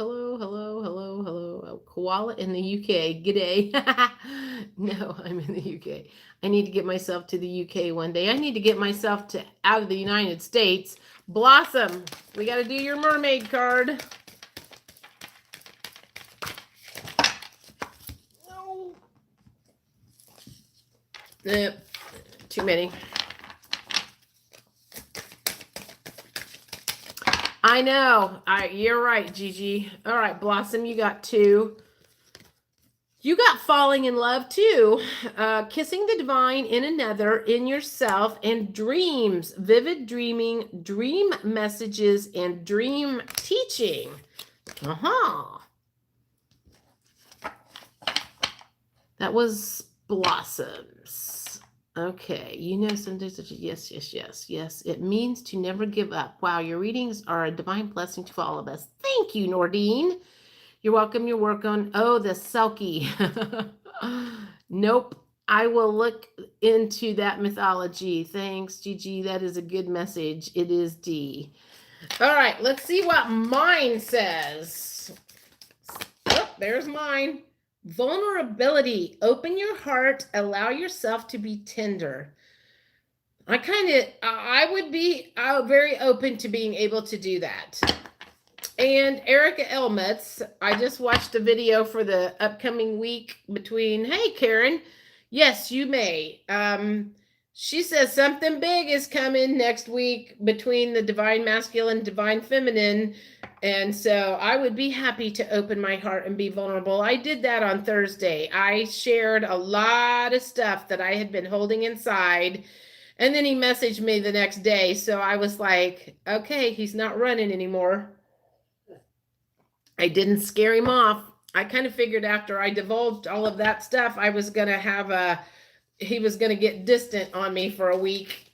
Oh, koala in the UK. G'day. No, I'm in the UK. I need to get myself to the UK one day. I need to get myself out of the United States. Blossom, we got to do your mermaid card. No. Too many. I know. You're right, Gigi. All right, Blossom, you got two. You got falling in love too. Kissing the divine in another, in yourself, and dreams, vivid dreaming, dream messages, and dream teaching. That was Blossoms. Okay, you know sometimes yes. It means to never give up. Wow, your readings are a divine blessing to all of us. Thank you, Nordine. You're welcome. Your work on, the Selkie. Nope. I will look into that mythology. Thanks, Gigi. That is a good message. It is D. All right, let's see what mine says. Oh, there's mine. Vulnerability. Open your heart. Allow yourself to be tender. I would be very open to being able to do that. And Erica Elmetz, I just watched a video for the upcoming week between, hey, Karen, yes, you may. She says something big is coming next week between the divine masculine, divine feminine. And so I would be happy to open my heart and be vulnerable. I did that on Thursday. I shared a lot of stuff that I had been holding inside. And then he messaged me the next day. So I was like, okay, he's not running anymore. I didn't scare him off. I kind of figured after I divulged all of that stuff, I was going to he was going to get distant on me for a week,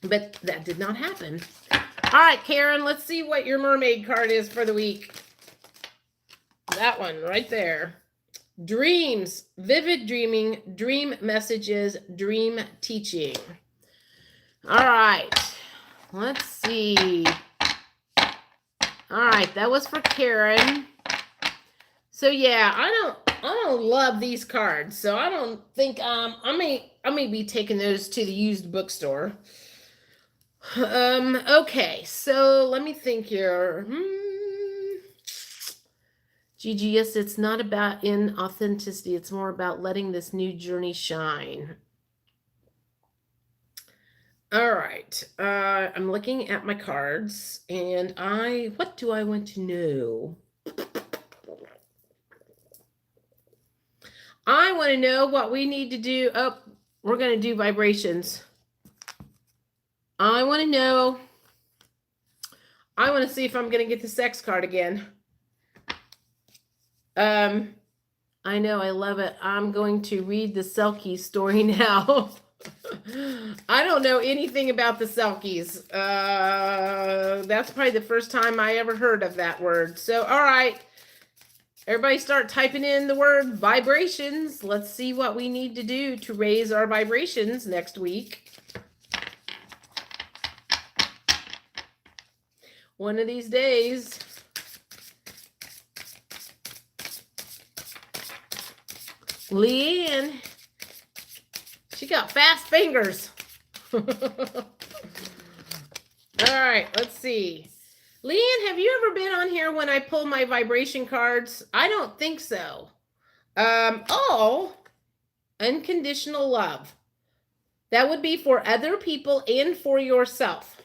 but that did not happen. All right, Karen, let's see what your mermaid card is for the week. That one right there. Dreams, vivid dreaming, dream messages, dream teaching. All right. Let's see. All right, that was for Karen. So yeah, I don't love these cards. So I don't think I may be taking those to the used bookstore. Okay, so let me think here. Gigi, yes, it's not about inauthenticity. It's more about letting this new journey shine. All right. I'm looking at my cards and what do I want to know? I want to know what we need to do. Oh, we're going to do vibrations. I want to know. I want to see if I'm going to get the sex card again. I know, I love it. I'm going to read the Selkie story now. I don't know anything about the Selkies. That's probably the first time I ever heard of that word. So, all right. Everybody start typing in the word vibrations. Let's see what we need to do to raise our vibrations next week. One of these days. Leanne, she got fast fingers. All right, let's see. Leanne, have you ever been on here when I pull my vibration cards? I don't think so. Oh, unconditional love. That would be for other people and for yourself.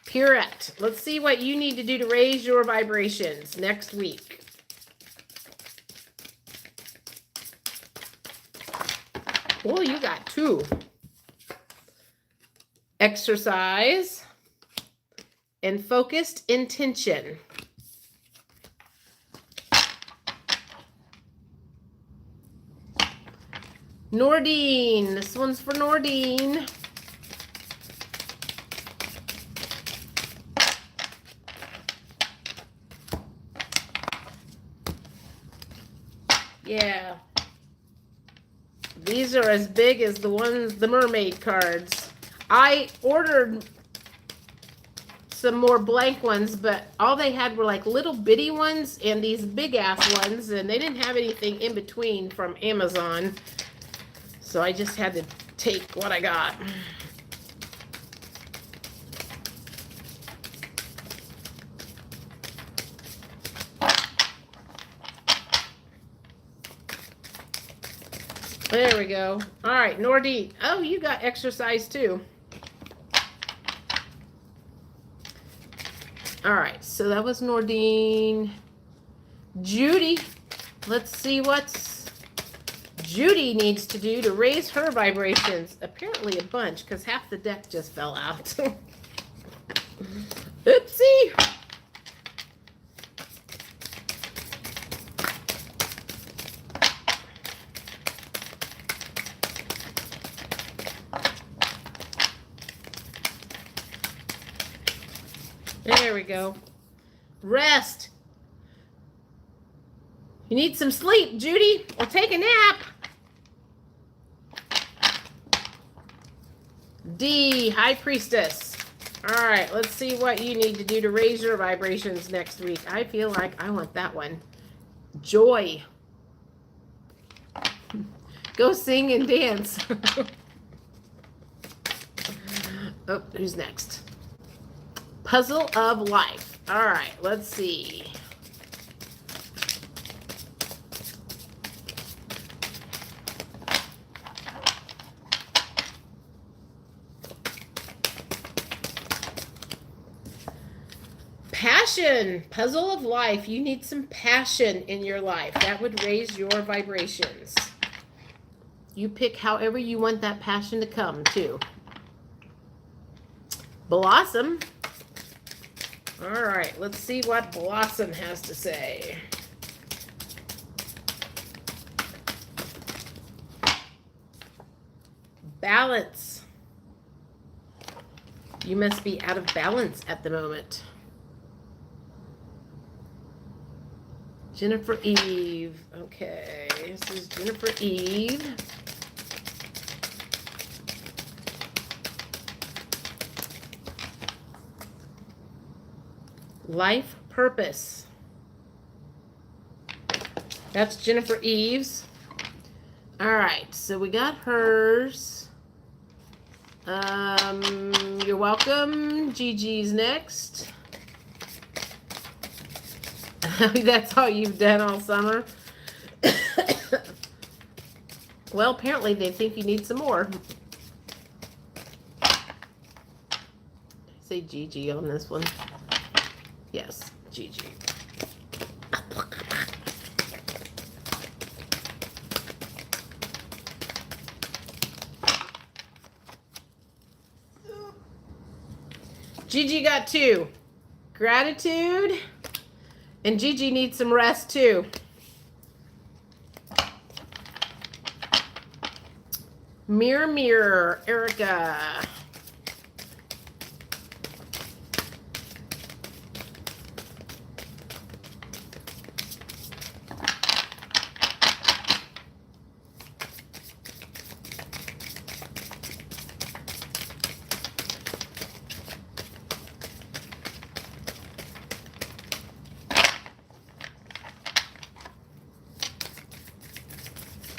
Pierrette, let's see what you need to do to raise your vibrations next week. Well, you got 2. Exercise and focused intention. Nordine, this one's for Nordine. Yeah. These are as big as the mermaid cards. I ordered some more blank ones, but all they had were like little bitty ones and these big ass ones, and they didn't have anything in between from Amazon. So I just had to take what I got. There we go. All right, Nordine. Oh, you got exercise too. All right, so that was Nordine. Judy. Let's see what Judy needs to do to raise her vibrations. Apparently a bunch, because half the deck just fell out. Oopsie. There we go. Rest. You need some sleep, Judy, or take a nap. D, High Priestess. All right, let's see what you need to do to raise your vibrations next week. I feel like I want that one. Joy. Go sing and dance. Oh, who's next? Puzzle of Life. All right, let's see. Passion. Puzzle of Life. You need some passion in your life. That would raise your vibrations. You pick however you want that passion to come, too. Blossom. All right, let's see what Blossom has to say. Balance. You must be out of balance at the moment. Jennifer Eve. Okay, this is Jennifer Eve. Life purpose. That's Jennifer Eve's. All right, so we got hers. You're welcome. Gigi's next. That's all you've done all summer. Well, apparently they think you need some more. Say Gigi on this one. Yes, Gigi. Gigi got 2. Gratitude. And Gigi needs some rest too. Mirror, mirror, Erica.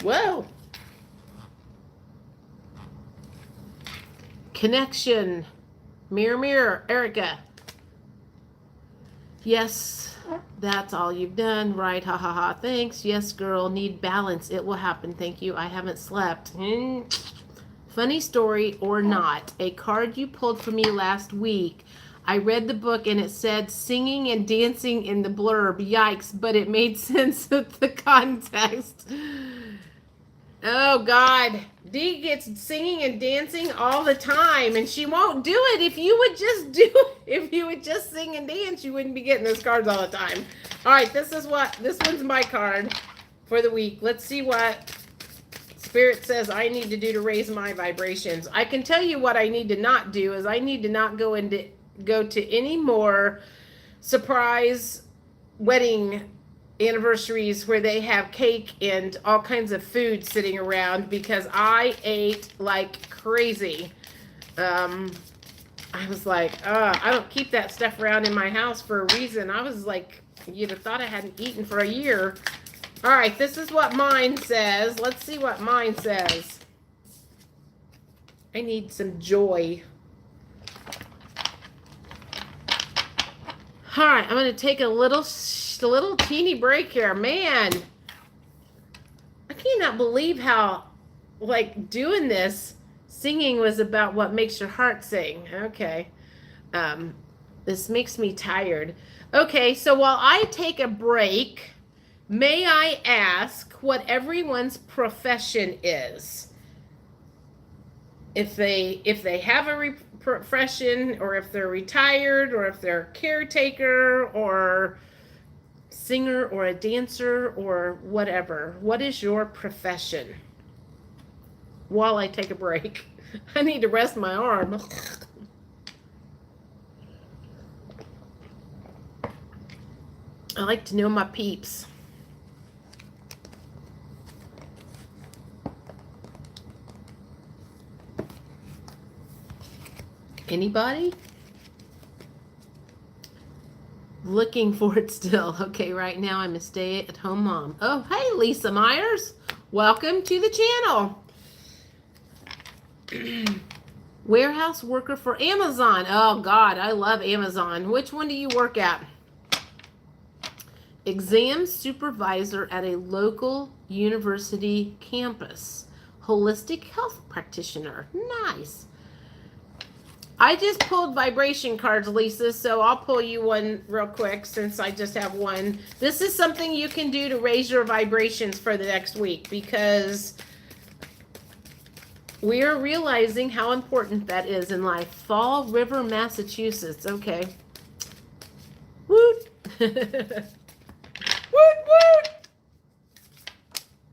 Whoa. Connection. Mirror, mirror, Erica. Yes, that's all you've done. Right, ha ha ha. Thanks. Yes, girl, need balance. It will happen. Thank you. I haven't slept. Funny story or not, a card you pulled for me last week. I read the book and it said singing and dancing in the blurb. Yikes, but it made sense of the context. Oh God, Dee gets singing and dancing all the time, and she won't do it. If you would just do it, if you would just sing and dance, you wouldn't be getting those cards all the time. All right, this one's my card for the week. Let's see what Spirit says I need to do to raise my vibrations. I can tell you what I need to not do is I need to not go to any more surprise wedding anniversaries where they have cake and all kinds of food sitting around because I ate like crazy. I was like, I don't keep that stuff around in my house for a reason. I was like, you'd have thought I hadn't eaten for a year. All right, this is what mine says. Let's see what mine says. I need some joy. All right, I'm going to take a little teeny break here. Man, I cannot believe how, like, doing this, singing was about what makes your heart sing. Okay. This makes me tired. Okay, so while I take a break, may I ask what everyone's profession is? If they have a profession, or if they're retired, or if they're a caretaker, or singer, or a dancer, or whatever. What is your profession? While I take a break. I need to rest my arm. I like to know my peeps. Anybody? Looking for it still. Okay, right now I'm a stay-at-home mom. Oh, hey, Lisa Myers. Welcome to the channel. Warehouse worker for Amazon. Oh, God, I love Amazon. Which one do you work at? Exam supervisor at a local university campus. Holistic health practitioner. Nice. I just pulled vibration cards, Lisa, so I'll pull you one real quick since I just have one. This is something you can do to raise your vibrations for the next week because we are realizing how important that is in life. Fall River, Massachusetts. Okay. Woot. Woot, woot.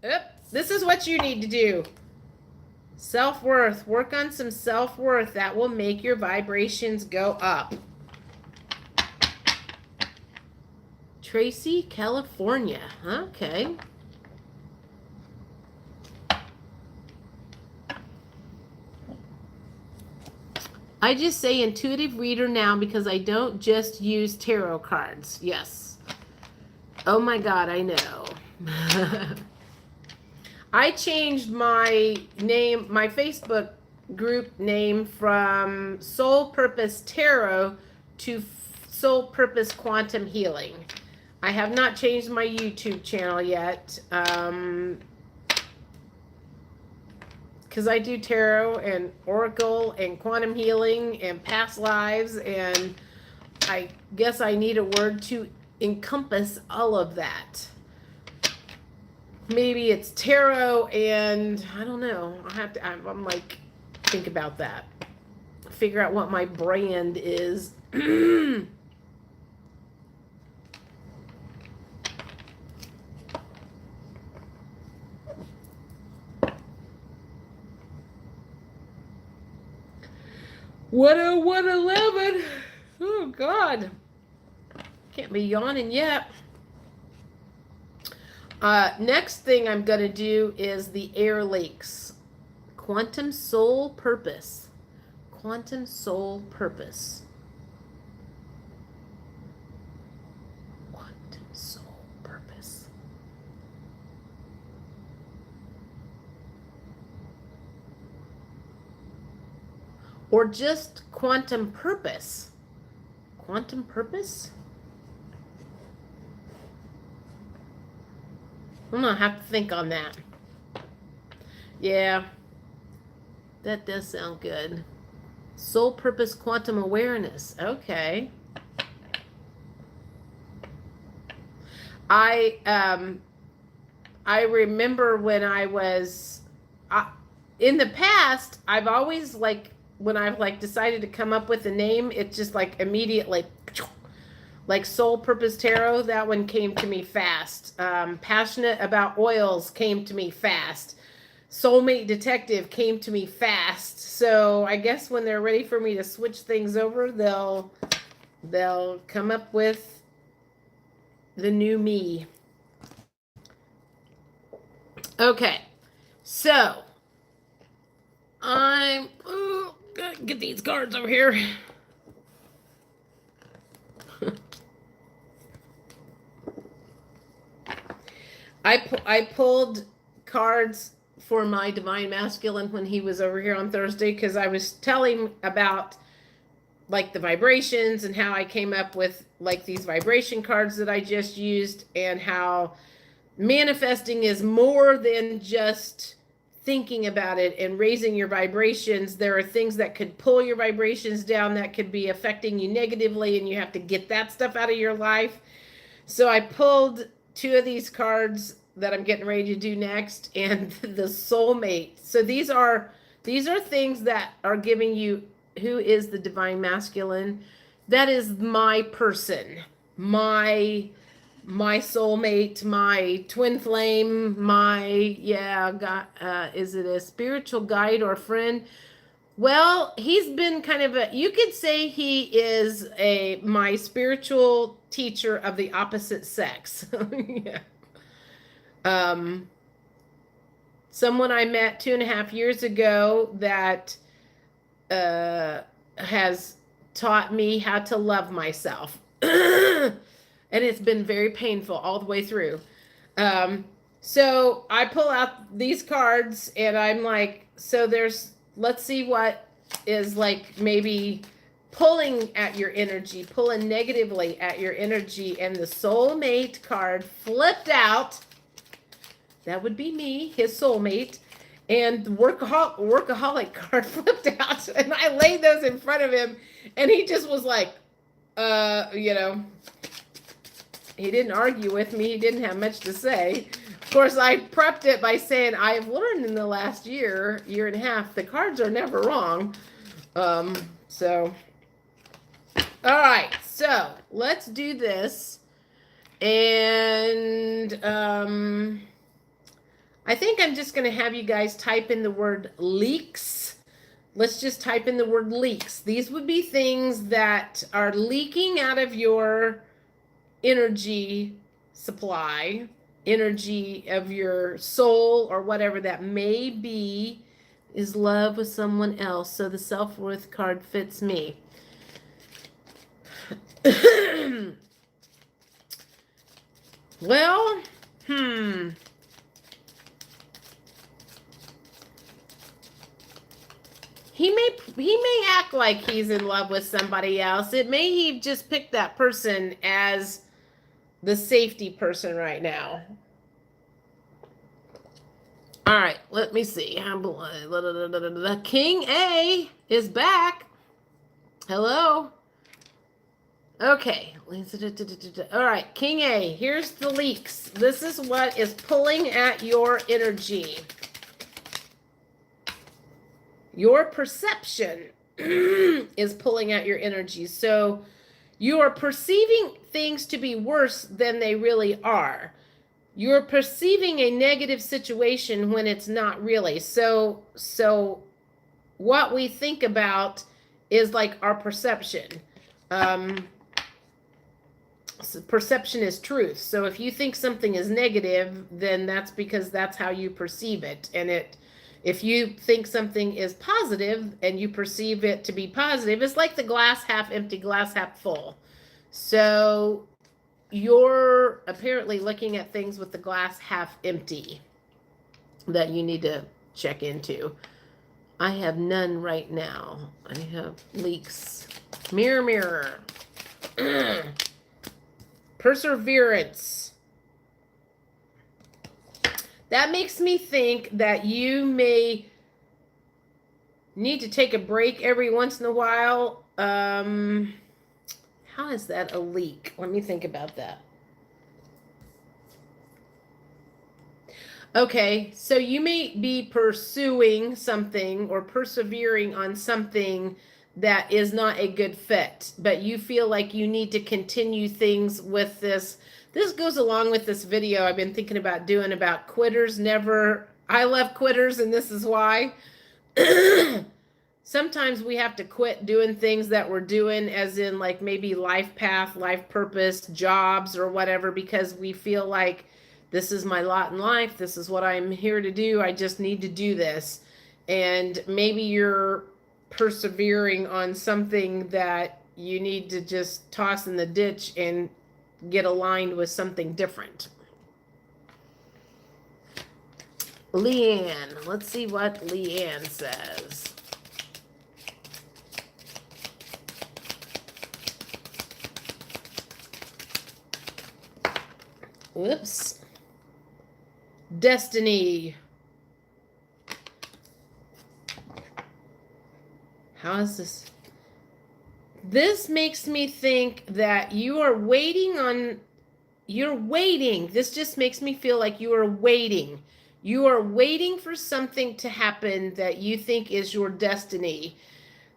Yep. This is what you need to do. Self-worth. Work on some self-worth. That will make your vibrations go up. Tracy, California. Okay. I just say intuitive reader now because I don't just use tarot cards. Yes. Oh my God, I know. I changed my name, my Facebook group name from Soul Purpose Tarot to Soul Purpose Quantum Healing. I have not changed my YouTube channel yet. Because I do tarot and oracle and quantum healing and past lives, and I guess I need a word to encompass all of that. Maybe it's tarot and I don't know. I'm like, think about that. Figure out what my brand is. What a 111. Oh God. Can't be yawning yet. Next thing I'm going to do is the air lakes. Quantum soul purpose. Quantum soul purpose. Quantum soul purpose. Or just quantum purpose. Quantum purpose? I'm gonna have to think on that. Yeah, that does sound good. Soul purpose quantum awareness. Okay. I remember when I was in the past, I've always when I've decided to come up with a name, it's just immediately like Soul Purpose Tarot, that one came to me fast. Passionate About Oils came to me fast. Soulmate Detective came to me fast. So I guess when they're ready for me to switch things over, they'll come up with the new me. Okay, so I'm gotta get these cards over here. I pulled cards for my Divine Masculine when he was over here on Thursday because I was telling about the vibrations and how I came up with these vibration cards that I just used, and how manifesting is more than just thinking about it and raising your vibrations. There are things that could pull your vibrations down that could be affecting you negatively, and you have to get that stuff out of your life. So I pulled two of these cards that I'm getting ready to do next, and the soulmate. So these are things that are giving you who is the Divine Masculine. That is my person, my soulmate, my twin flame, is it a spiritual guide or friend? Well, he's been kind of you could say he is my spiritual teacher of the opposite sex. Yeah. Someone I met 2.5 years ago that has taught me how to love myself. And it's been very painful all the way through. So I pull out these cards and I'm like, so let's see what is maybe pulling at your energy, pulling negatively at your energy. And the soulmate card flipped out. That would be me, his soulmate. And the workaholic card flipped out. And I laid those in front of him. And he just was like, he didn't argue with me. He didn't have much to say. Of course, I prepped it by saying, I've learned in the last year and a half, the cards are never wrong. All right, so let's do this. And I think I'm just going to have you guys type in the word leaks. Let's just type in the word leaks. These would be things that are leaking out of your energy supply, energy of your soul, or whatever that may be, is love with someone else. So the self-worth card fits me. Well, He may act like he's in love with somebody else. It may he just picked that person as the safety person right now. All right, let me see. King A is back. Hello. Okay. All right, King A, here's the leaks. This is what is pulling at your energy. Your perception is pulling at your energy. So you are perceiving things to be worse than they really are. You're perceiving a negative situation when it's not really. So what we think about is like our perception. So perception is truth. So if you think something is negative, then that's because that's how you perceive it. And if you think something is positive and you perceive it to be positive, it's like the glass half empty, glass half full. So you're apparently looking at things with the glass half empty that you need to check into. I have none right now. I have leaks. Mirror, mirror. Perseverance. That makes me think that you may need to take a break every once in a while. How is that a leak? Let me think about that. Okay, so you may be pursuing something or persevering on something that is not a good fit, but you feel like you need to continue things with this. This goes along with this video I've been thinking about doing about quitters never. I love quitters, and this is why. Sometimes we have to quit doing things that we're doing, as in like maybe life path, life purpose, jobs, or whatever, because we feel like this is my lot in life. This is what I'm here to do. I just need to do this. And maybe you're persevering on something that you need to just toss in the ditch and get aligned with something different. Leanne, let's see what Leanne says. Whoops. Destiny. How is this? This makes me think that you are waiting on, you're waiting. This just makes me feel like you are waiting. You are waiting for something to happen that you think is your destiny.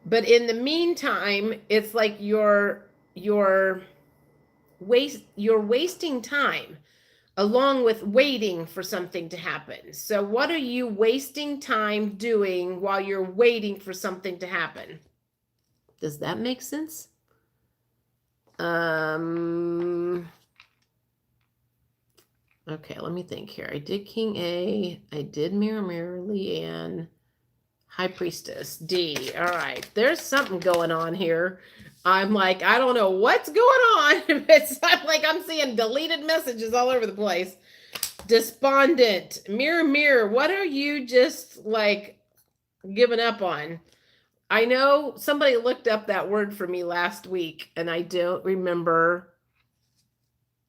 But in the meantime, it's like you're wasting time along with waiting for something to happen. So what are you wasting time doing while you're waiting for something to happen? Does that make sense? Okay, let me think here. I did King A. I did Mirror, Leanne. High Priestess, D. All right, there's something going on here. I'm like, I don't know what's going on. I'm seeing deleted messages all over the place. Despondent. Mirror, what are you just like giving up on? I know somebody looked up that word for me last week, and I don't remember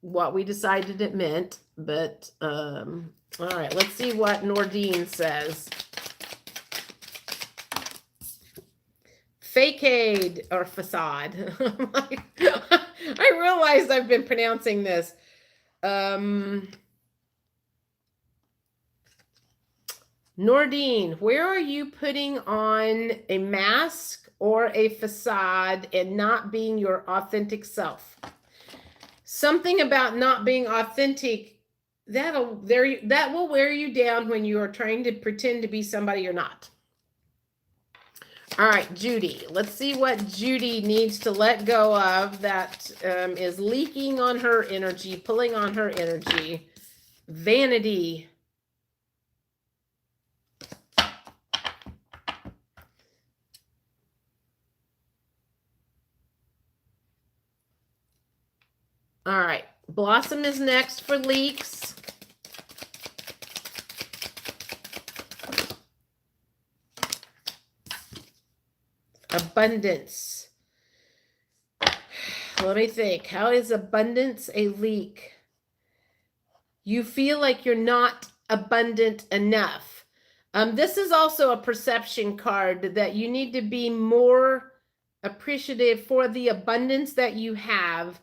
what we decided it meant. But all right, let's see what Nordine says. Fakeade or facade. I realized I've been pronouncing this. Nordine, where are you putting on a mask or a facade and not being your authentic self? Something about not being authentic, that will wear you down when you are trying to pretend to be somebody you're not. All right, Judy. Let's see what Judy needs to let go of that is leaking on her energy, pulling on her energy. Vanity. All right. Blossom is next for leaks. Abundance. Let me think. How is abundance a leak? You feel like you're not abundant enough. This is also a perception card that you need to be more appreciative for the abundance that you have.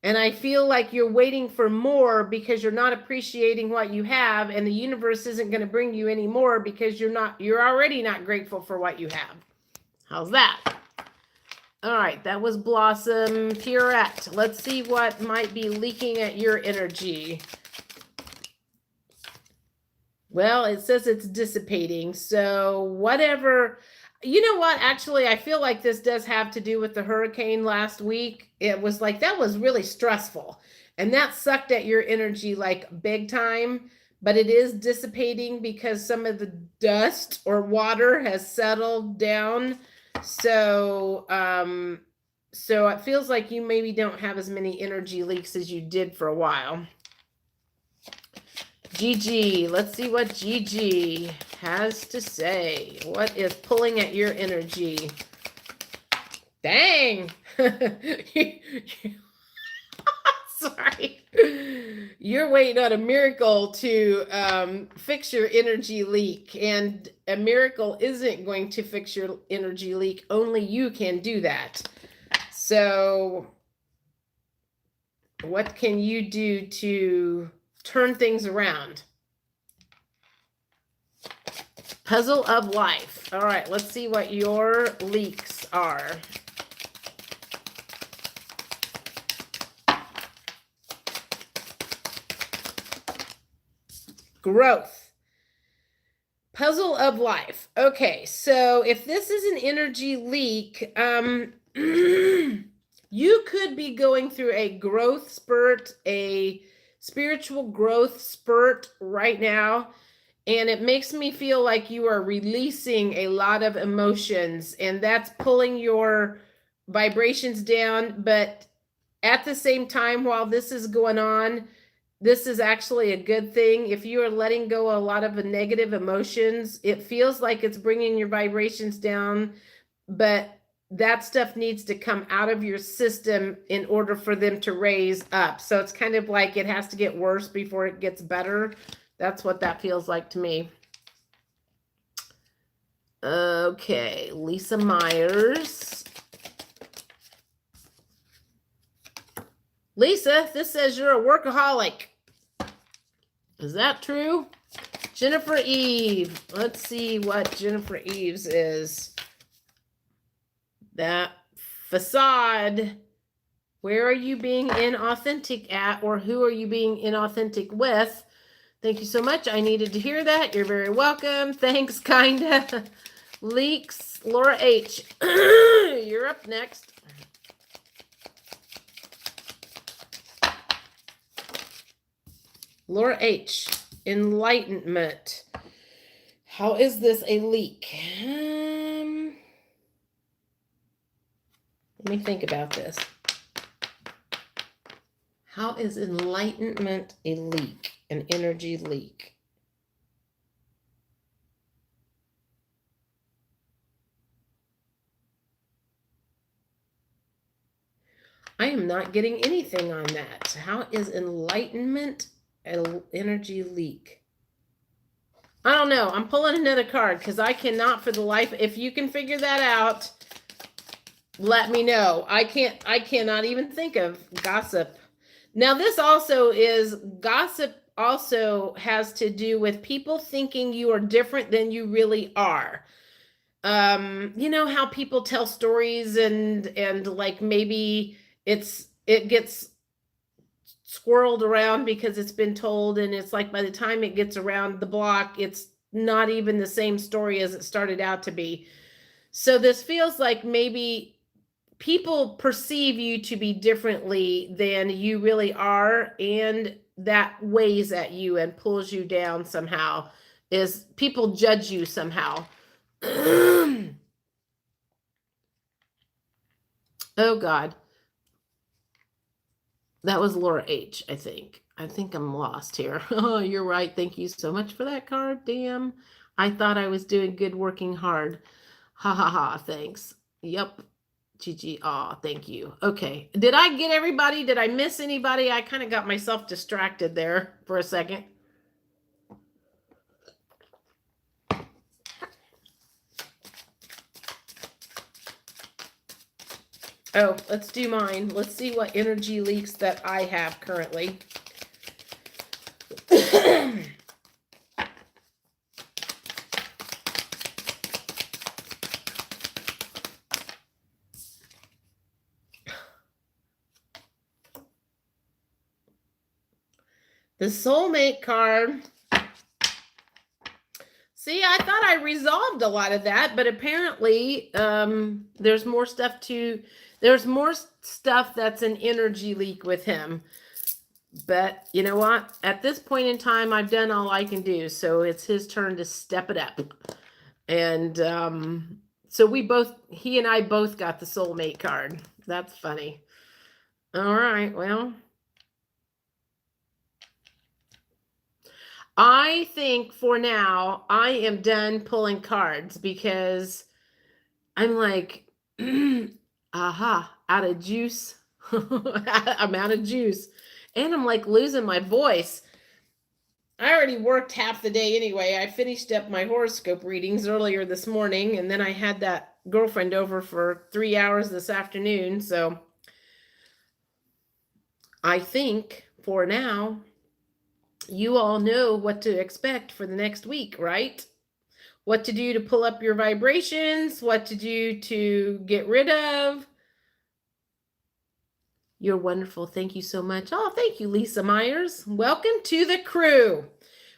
And I feel like you're waiting for more because you're not appreciating what you have, and the universe isn't going to bring you any more because you're already not grateful for what you have. How's that? All right, that was Blossom. Pierrette, let's see what might be leaking at your energy. Well, it says it's dissipating. So whatever, you know what? Actually, I feel like this does have to do with the hurricane last week. It was like, that was really stressful. And that sucked at your energy like big time. But it is dissipating because some of the dust or water has settled down. So, so it feels like you maybe don't have as many energy leaks as you did for a while. Gigi, let's see what Gigi has to say. What is pulling at your energy? Dang. Sorry. You're waiting on a miracle to fix your energy leak. And a miracle isn't going to fix your energy leak. Only you can do that. So what can you do to turn things around? Puzzle of life. All right, let's see what your leaks are. Growth. Puzzle of life. Okay, so if this is an energy leak, you could be going through a growth spurt, a spiritual growth spurt right now. And it makes me feel like you are releasing a lot of emotions, and that's pulling your vibrations down. But at the same time, while this is going on, this is actually a good thing. If you are letting go a lot of the negative emotions, it feels like it's bringing your vibrations down, but that stuff needs to come out of your system in order for them to raise up. So it's kind of like it has to get worse before it gets better. That's what that feels like to me. Okay, Lisa Myers. Lisa, this says you're a workaholic. Is that true? Jennifer Eve. Let's see what Jennifer Eves is. That facade. Where are you being inauthentic at, or who are you being inauthentic with? Thank you so much. I needed to hear that. You're very welcome. Thanks, kinda. Leaks. Laura H. You're up next. Laura H. Enlightenment. How is this a leak? Let me think about this. How is enlightenment a leak, an energy leak? I am not getting anything on that. How is enlightenment an energy leak? I don't know. I'm pulling another card because I cannot for the life. If you can figure that out, let me know. I cannot even think of gossip. Now, this also is gossip, also has to do with people thinking you are different than you really are. You know how people tell stories and like maybe it gets squirreled around because it's been told, and it's like by the time it gets around the block, it's not even the same story as it started out to be. So this feels like maybe people perceive you to be differently than you really are, and that weighs at you and pulls you down somehow. Is people judge you somehow. Oh God. That was Laura H, I think. I think I'm lost here. Oh, you're right. Thank you so much for that card. Damn. I thought I was doing good working hard. Ha ha ha. Thanks. Yep. GG. Aw, thank you. Okay. Did I get everybody? Did I miss anybody? I kind of got myself distracted there for a second. Oh, let's do mine. Let's see what energy leaks that I have currently. The soulmate card. See, I thought I resolved a lot of that, but apparently there's more stuff that's an energy leak with him. But you know what? At this point in time, I've done all I can do. So it's his turn to step it up. And so he and I both got the soulmate card. That's funny. All right, well. I think for now, I am done pulling cards because I'm like, aha, out of juice. I'm out of juice. And I'm like losing my voice. I already worked half the day anyway. I finished up my horoscope readings earlier this morning, and then I had that girlfriend over for 3 hours this afternoon. So I think for now, you all know what to expect for the next week, right? What to do to pull up your vibrations, what to do to get rid of. You're wonderful. Thank you so much. Oh, thank you, Lisa Myers. Welcome to the crew.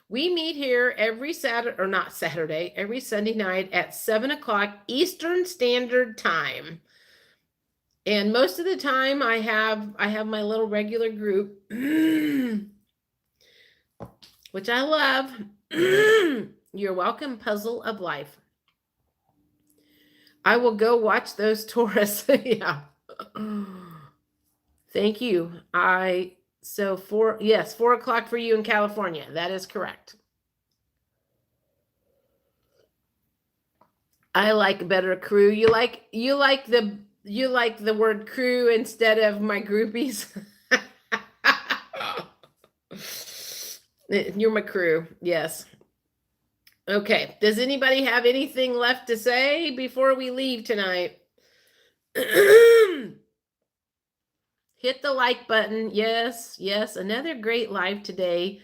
We meet here every every Sunday night at 7 o'clock Eastern Standard Time. And most of the time I have my little regular group, which I love. You're welcome, Puzzle of Life. I will go watch those Taurus. Yeah. Thank you. 4 o'clock for you in California. That is correct. I like a better crew. You like the word crew instead of my groupies. You're my crew. Yes. Okay. Does anybody have anything left to say before we leave tonight? Hit the like button. Yes. Another great live today.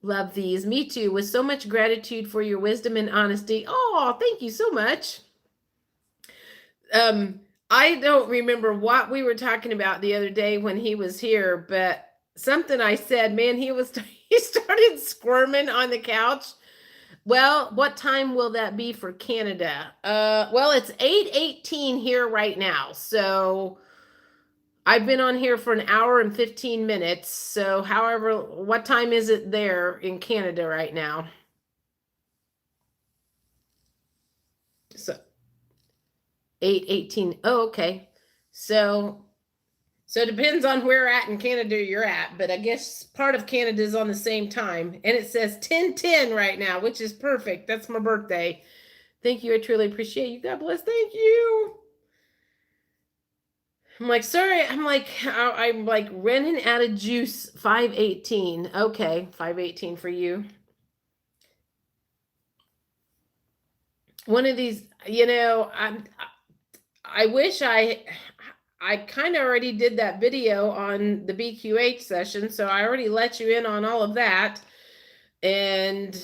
Love these. Me too. With so much gratitude for your wisdom and honesty. Oh, thank you so much. I don't remember what we were talking about the other day when he was here, but something I said, man, he started squirming on the couch. Well, what time will that be for Canada? Well, it's 8:18 here right now. So I've been on here for an hour and 15 minutes. So however, what time is it there in Canada right now? So 8:18. Oh, okay. So it depends on where at in Canada you're at, but I guess part of Canada is on the same time. And it says 10:10 right now, which is perfect. That's my birthday. Thank you. I truly appreciate you. God bless. Thank you. I'm like, sorry. I'm like running out of juice. 5:18. Okay. 5:18 for you. One of these, I wish I kind of already did that video on the BQH session, so I already let you in on all of that. And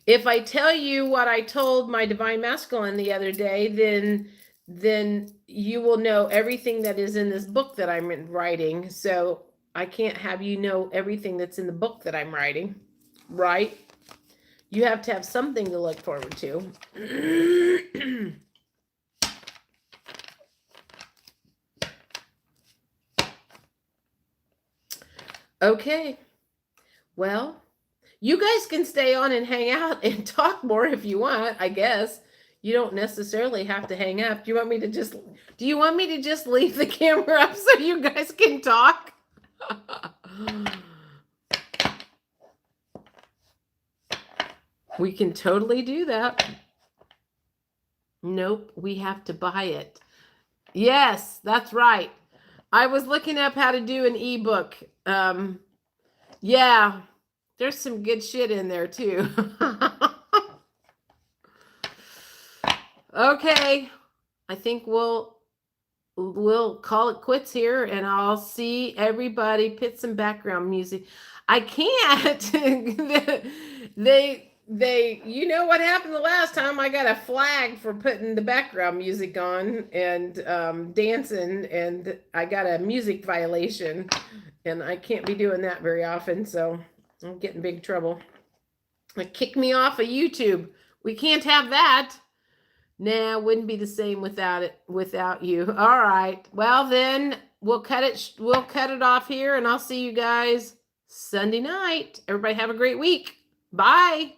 if I tell you what I told my Divine Masculine the other day, then you will know everything that is in this book that I'm writing. So I can't have you know everything that's in the book that I'm writing, right? You have to have something to look forward to. Okay. Well, you guys can stay on and hang out and talk more if you want, I guess. You don't necessarily have to hang up. Do you want me to just leave the camera up so you guys can talk? We can totally do that. Nope, we have to buy it. Yes, that's right. I was looking up how to do an ebook. Yeah, there's some good shit in there too. Okay, I think we'll call it quits here, and I'll see everybody. Put some background music. I can't. They you know what happened the last time? I got a flag for putting the background music on and dancing, and I got a music violation, and I can't be doing that very often, so I'll get in big trouble. Like, kick me off of YouTube. We can't have that. Nah, wouldn't be the same without you. All right. Well, then we'll cut it off here, and I'll see you guys Sunday night. Everybody have a great week. Bye.